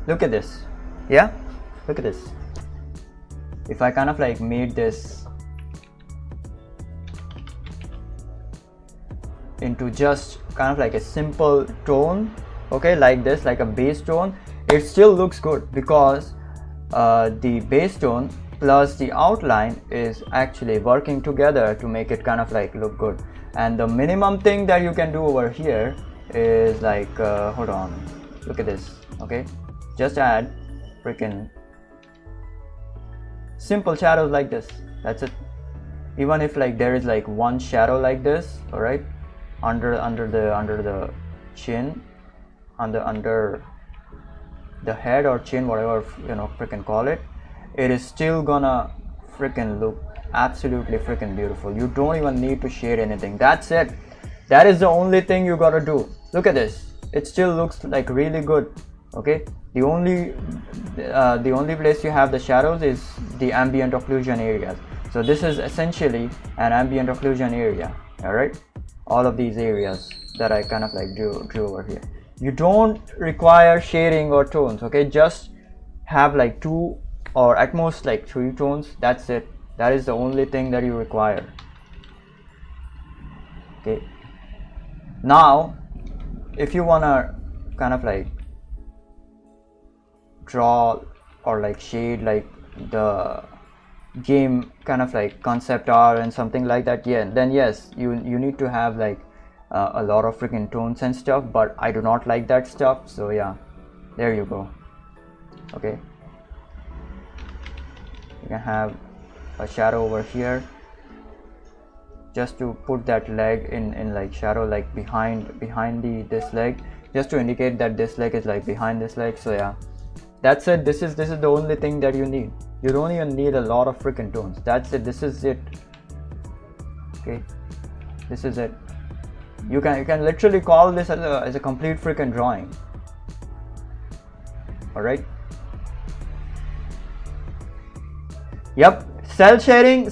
Look at this. Yeah, look at this. If I kind of like made this into just kind of like a simple tone, okay, like this, like a bass tone, it still looks good because the bass tone plus the outline is actually working together to make it kind of like look good. And the minimum thing that you can do over here is like hold on, look at this. Okay, just add freaking simple shadows like this. That's it. Even if like there is like one shadow like this, all right, under the chin, under the head or chin, whatever you know freaking call it, it is still gonna freaking look absolutely freaking beautiful. You don't even need to shade anything. That's it. That is the only thing you gotta do. Look at this. It still looks like really good. Okay, the only place you have the shadows is the ambient occlusion areas. So this is essentially an ambient occlusion area. All right, all of these areas that I kind of like drew over here. You don't require shading or tones. Okay, just have like two or at most like 3 tones. That's it. That is the only thing that you require. Okay, now if you wanna kind of like draw or like shade like the game kind of like concept art and something like that, yeah, then yes, you need to have like a lot of freaking tones and stuff, but I do not like that stuff. So yeah, there you go. Okay, you can have a shadow over here just to put that leg in like shadow, like behind this leg, just to indicate that this leg is like behind this leg. So yeah, that's it. This is the only thing that you need. You don't even need a lot of freaking tones. That's it. This is it. Okay, this is it. You can literally call this as a complete freaking drawing. All right. Yep, cell shading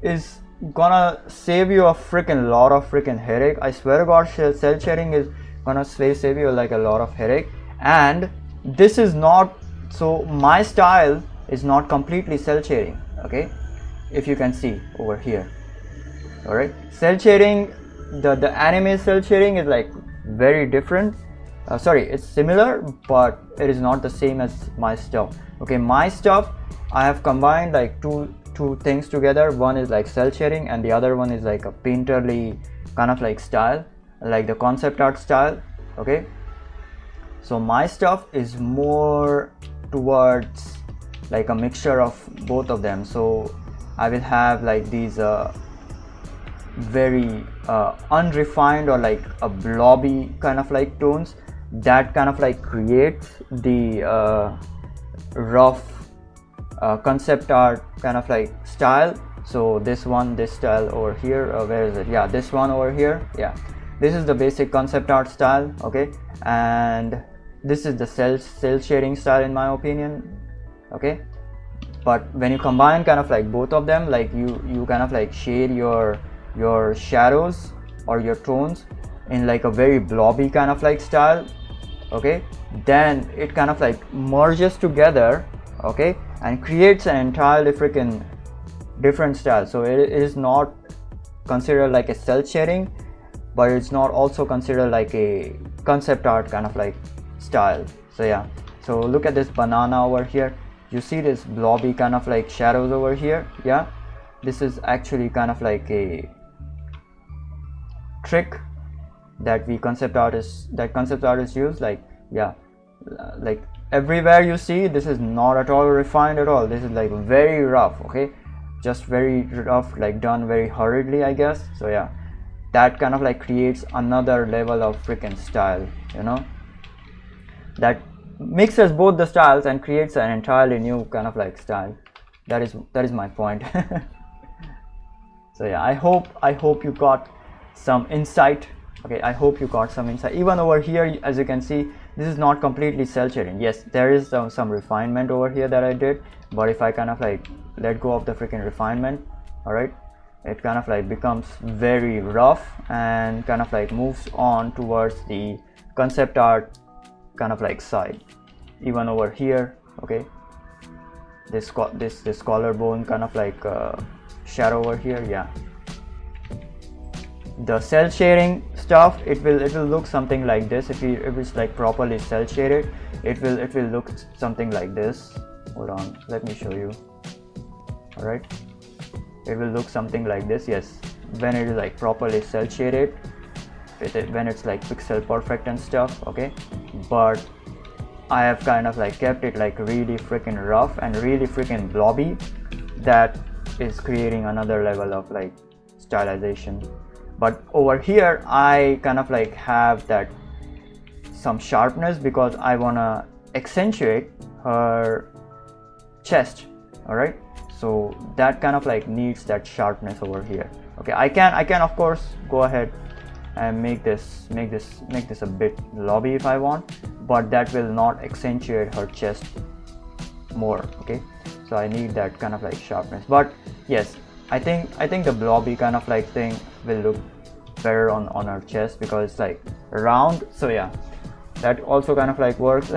is gonna save you a freaking lot of freaking headache. I swear to God, cell shading is gonna save you like a lot of headache. And this is not, so my style is not completely cell shading. Okay, if you can see over here. All right, cell shading, the anime cell shading is like very different. Sorry, it's similar, but it is not the same as my stuff. Okay, my stuff, I have combined like two things together. One is like cell shading and the other one is like a painterly kind of like style, like the concept art style. Okay, so my stuff is more towards like a mixture of both of them. So I will have like these very unrefined or like a blobby kind of like tones that kind of like creates the rough concept art kind of like style. So this style over here, where is it? Yeah, this one over here. Yeah, this is the basic concept art style. Okay, and this is the cell shading style in my opinion. Okay, but when you combine kind of like both of them, like you kind of like shade your shadows or your tones in like a very blobby kind of like style. Okay, then it kind of like merges together. Okay, and creates an entirely freaking different style. So it is not considered like a cell shading, but it's not also considered like a concept art kind of like style. So yeah, so look at this banana over here. You see this blobby kind of like shadows over here. Yeah, this is actually kind of like a trick that concept artists use. Like yeah, like everywhere you see, this is not at all refined at all. This is like very rough. Okay, just very rough, like done very hurriedly, I guess. So yeah, that kind of like creates another level of freaking style, you know, that mixes both the styles and creates an entirely new kind of like style. That is my point. So yeah, I hope you got some insight. Okay, I hope you got some insight. Even over here, as you can see, this is not completely cell shading. Yes, there is some refinement over here that I did, but if I kind of like let go of the freaking refinement, all right, it kind of like becomes very rough and kind of like moves on towards the concept art kind of like side. Even over here, okay, this collarbone kind of like shadow over here. Yeah, the cell shading stuff, it will look something like this. If it's like properly cell shaded, it will look something like this. Hold on, let me show you. All right, it will look something like this. Yes, when it is like properly cell shaded, when it's like pixel perfect and stuff. Okay, but I have kind of like kept it like really freaking rough and really freaking blobby. That is creating another level of like stylization. But over here, I kind of like have that some sharpness because I wanna accentuate her chest. All right, so that kind of like needs that sharpness over here. Okay, I can of course go ahead and make this a bit blobby if I want, but that will not accentuate her chest more. Okay, so I need that kind of like sharpness. But yes, I think the blobby kind of like thing will look better on her chest because it's like round. So yeah, that also kind of like works.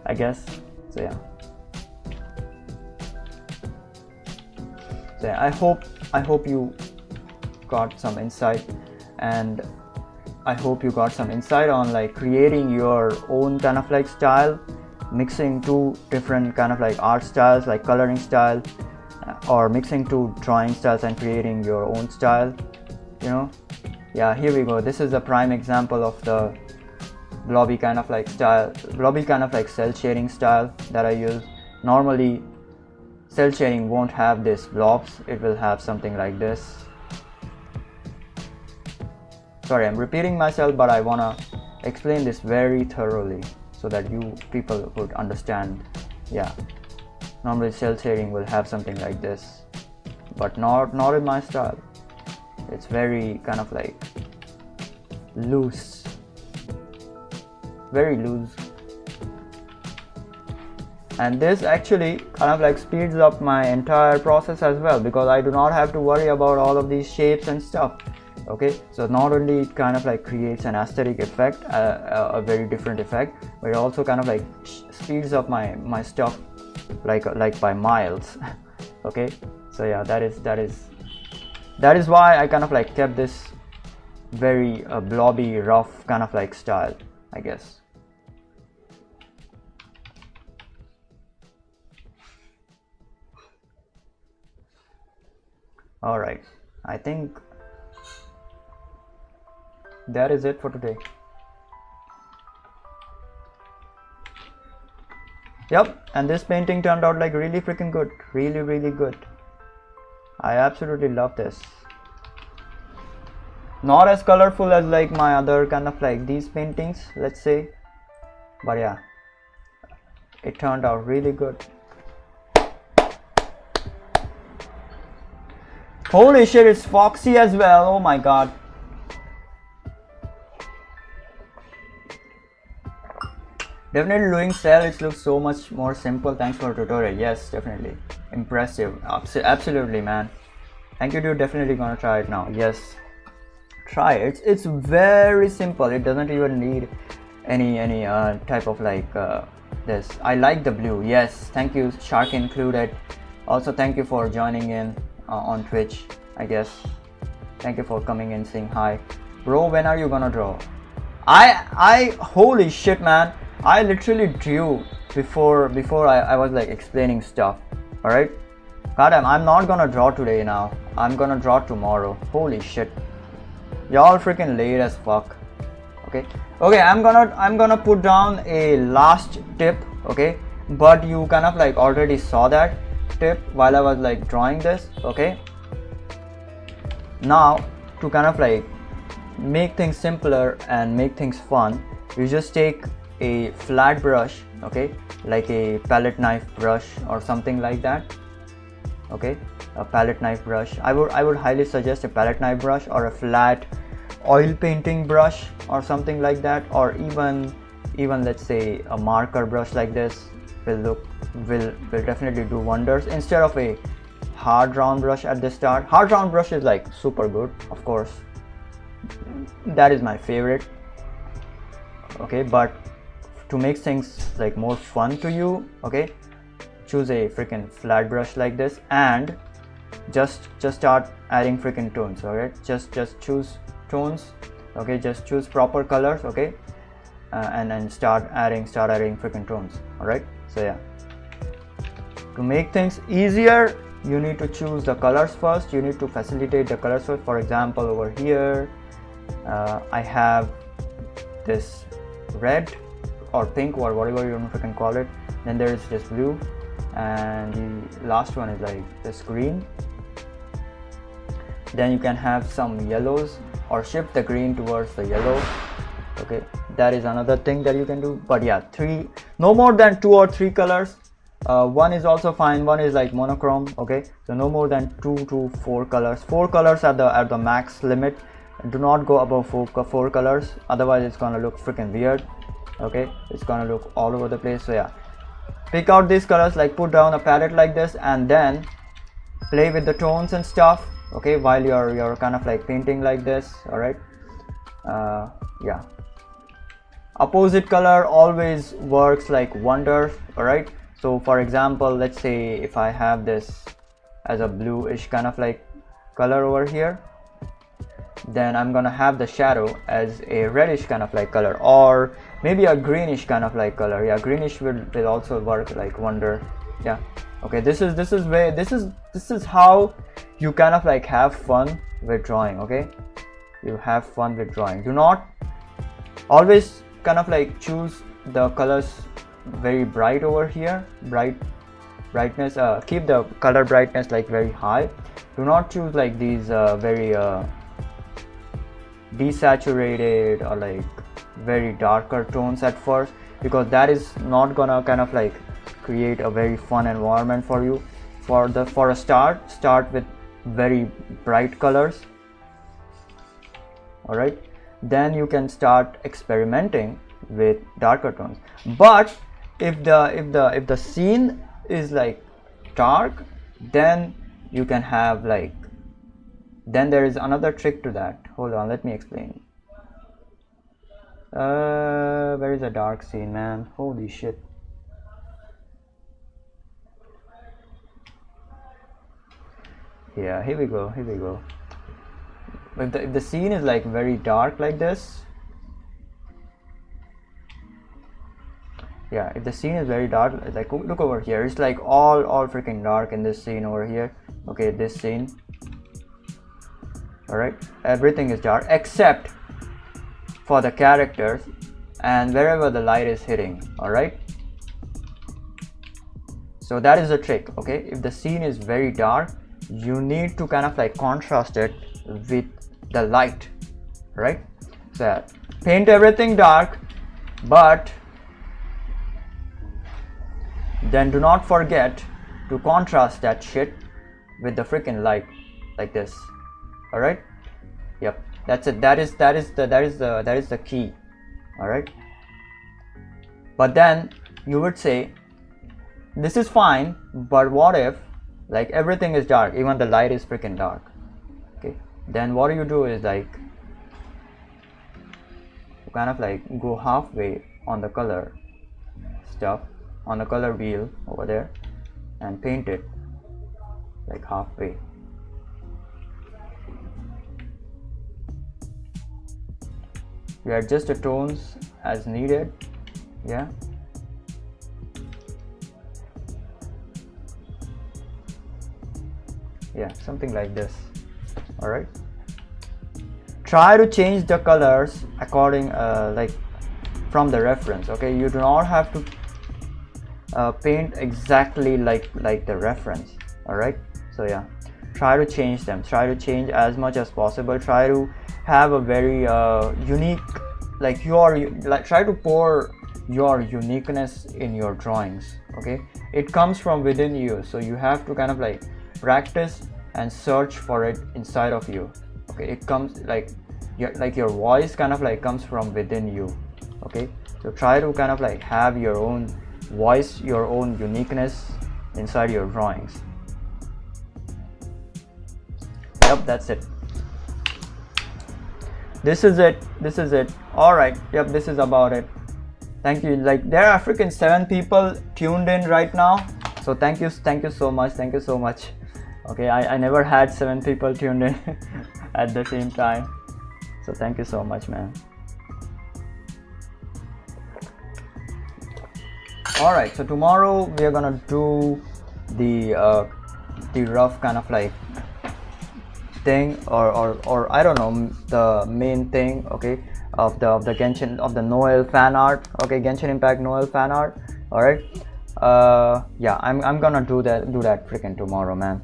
I guess. So yeah, So I hope you got some insight, and I hope you got some insight on like creating your own kind of like style, mixing two different kind of like art styles, like coloring style, or mixing two drawing styles and creating your own style, you know. Yeah, here we go. This is a prime example of the blobby kind of like style, blobby kind of like cell shading style that I use. Normally cell shading won't have this blobs, it will have something like this. Sorry, I'm repeating myself, but I wanna explain this very thoroughly so that you people would understand. Yeah, normally cell shading will have something like this, but not in my style. It's very kind of like loose, very loose. And this actually kind of like speeds up my entire process as well, because I do not have to worry about all of these shapes and stuff. Okay, so not only it kind of like creates an aesthetic effect, a very different effect, but it also kind of like speeds up my stuff like by miles. Okay, so yeah, that is why I kind of like kept this very blobby, rough kind of like style, I guess. All right, I think that is it for today. Yep, and this painting turned out like really freaking good, really good. I absolutely love this. Not as colorful as like my other kind of like these paintings, let's say, but yeah, it turned out really good. Holy shit, it's foxy as well. Oh my god. Definitely doing cell, it looks so much more simple. Thanks for the tutorial. Yes, definitely impressive. Absolutely, man. Thank you, dude. Definitely gonna try it now. Yes, try it. It's very simple. It doesn't even need any type of like this. I like the blue. Yes, thank you, Shark included. Also, thank you for joining in on Twitch, I guess. Thank you for coming in, saying hi. Bro, when are you gonna draw? I holy shit, man. I literally drew before I was like explaining stuff. Alright? Goddamn, I'm not gonna draw today now. I'm gonna draw tomorrow. Holy shit. Y'all freaking late as fuck. Okay. Okay, I'm gonna put down a last tip, okay? But you kind of like already saw that tip while I was like drawing this, okay? Now to kind of like make things simpler and make things fun, you just take a flat brush, okay, like a palette knife brush or something like that. Okay, a palette knife brush. I would highly suggest a palette knife brush or a flat oil painting brush or something like that, or even let's say a marker brush like this will definitely do wonders instead of a hard round brush at the start. Hard round brush is like super good, of course, that is my favorite. Okay, but to make things like more fun to you, okay, choose a freaking flat brush like this and just start adding freaking tones. All right, just choose tones, okay, just choose proper colors, okay, and then start adding freaking tones. All right, so yeah, to make things easier, you need to choose the colors first. You need to facilitate the colors first. For example, over here I have this red or pink or whatever you can call it, then there is this blue, and the last one is like this green. Then you can have some yellows or shift the green towards the yellow. Okay, that is another thing that you can do. But yeah, no more than 2 or 3 colors. One is also fine. One is like monochrome. Okay, so no more than 2 to 4 colors. 4 colors at the max limit. Do not go above 4 colors, otherwise it's gonna look freaking weird. Okay, it's gonna look all over the place. So yeah, pick out these colors, like put down a palette like this and then play with the tones and stuff, okay, while you're kind of like painting like this. All right, yeah, opposite color always works like wonders. All right, so for example, let's say if I have this as a bluish kind of like color over here. Then I'm gonna have the shadow as a reddish kind of like color, or maybe a greenish kind of like color. Yeah, greenish will also work like wonder. Yeah, okay, this is how you kind of like have fun with drawing. Okay, you have fun with drawing. Do not always kind of like choose the colors very bright over here. Brightness, keep the color brightness like very high. Do not choose like these very desaturated or like very darker tones at first, because that is not gonna kind of like create a very fun environment for you. For a start with very bright colors. All right, then you can start experimenting with darker tones. But if the scene is like dark, then you can have like, then there is another trick to that. Hold on, let me explain. Where is a dark scene, man? Holy shit. Yeah, here we go. If the scene is like very dark like this, yeah, if the scene is very dark, like look over here, it's like all freaking dark in this scene over here. Okay, this scene. All right, everything is dark except for the characters and wherever the light is hitting. All right, so that is the trick. Okay, if the scene is very dark, you need to kind of like contrast it with the light, right? So paint everything dark, but then do not forget to contrast that shit with the freaking light like this. All right, yep, that's it. That is the key. All right, but then you would say this is fine, but what if like everything is dark, even the light is freaking dark? Okay, then what you do is like you kind of like go halfway on the color stuff, on the color wheel over there, and paint it like halfway. You adjust the tones as needed. Yeah, something like this. All right, try to change the colors according like from the reference. Okay, you do not have to paint exactly like the reference. All right, so yeah, try to change them, try to change as much as possible. Try to have a very unique, like try to pour your uniqueness in your drawings. Okay, it comes from within you, so you have to kind of like practice and search for it inside of you. Okay, it comes like your voice kind of like comes from within you. Okay, so try to kind of like have your own voice, your own uniqueness inside your drawings. Yep, that's it. This is it. All right, yep, this is about it. Thank you. Like there are freaking 7 people tuned in right now, so thank you so much. Okay, I never had 7 people tuned in at the same time, so thank you so much, man. All right, so tomorrow we are gonna do the rough kind of like thing, or I don't know, the main thing, okay, of the Genshin, of the Noel fan art. Okay, Genshin Impact Noel fan art. All right, yeah, I'm gonna do that freaking tomorrow, man.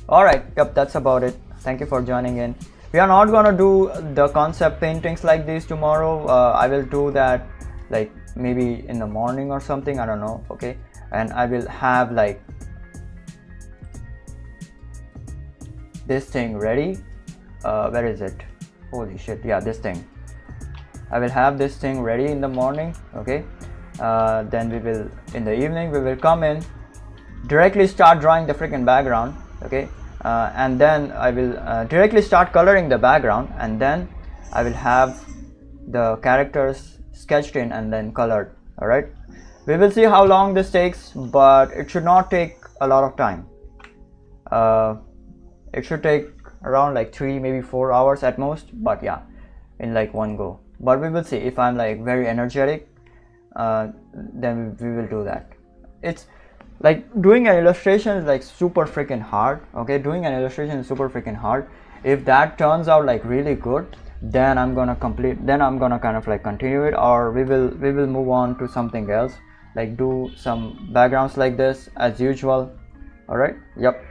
All right, yep, that's about it. Thank you for joining in. We are not gonna do the concept paintings like this tomorrow. I will do that like maybe in the morning or something, I don't know. Okay, and I will have like this thing ready. Where is it? Holy shit, yeah, this thing. I will have this thing ready in the morning. Okay, then we will, in the evening, we will come in, directly start drawing the freaking background. Okay, and then I will directly start coloring the background, and then I will have the characters sketched in and then colored. All right, we will see how long this takes, but it should not take a lot of time. It should take around like 3 maybe 4 hours at most, but yeah, in like one go. But we will see. If I'm like very energetic, then we will do that. It's like doing an illustration is like super freaking hard. Okay, doing an illustration is super freaking hard. If that turns out like really good, then I'm gonna kind of like continue it, or we will move on to something else, like do some backgrounds like this as usual. All right, yep.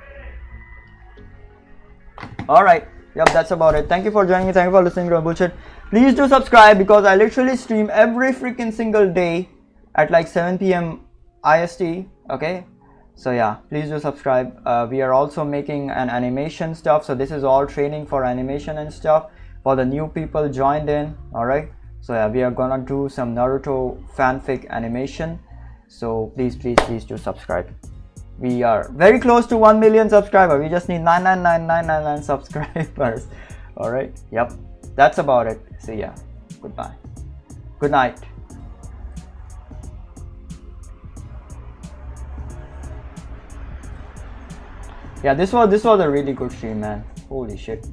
All right, yep, that's about it. Thank you for joining me. Thank you for listening to my bullshit. Please do subscribe, because I literally stream every freaking single day at like 7 p.m. IST. Okay, so yeah, please do subscribe. We are also making an animation stuff, so this is all training for animation and stuff for the new people joined in. All right, so yeah, we are gonna do some Naruto fanfic animation, so please do subscribe. We are very close to 1 million subscribers. We just need 99999 subscribers. All right, yep, that's about it. See ya, goodbye, good night. Yeah, this was a really good stream, man. Holy shit.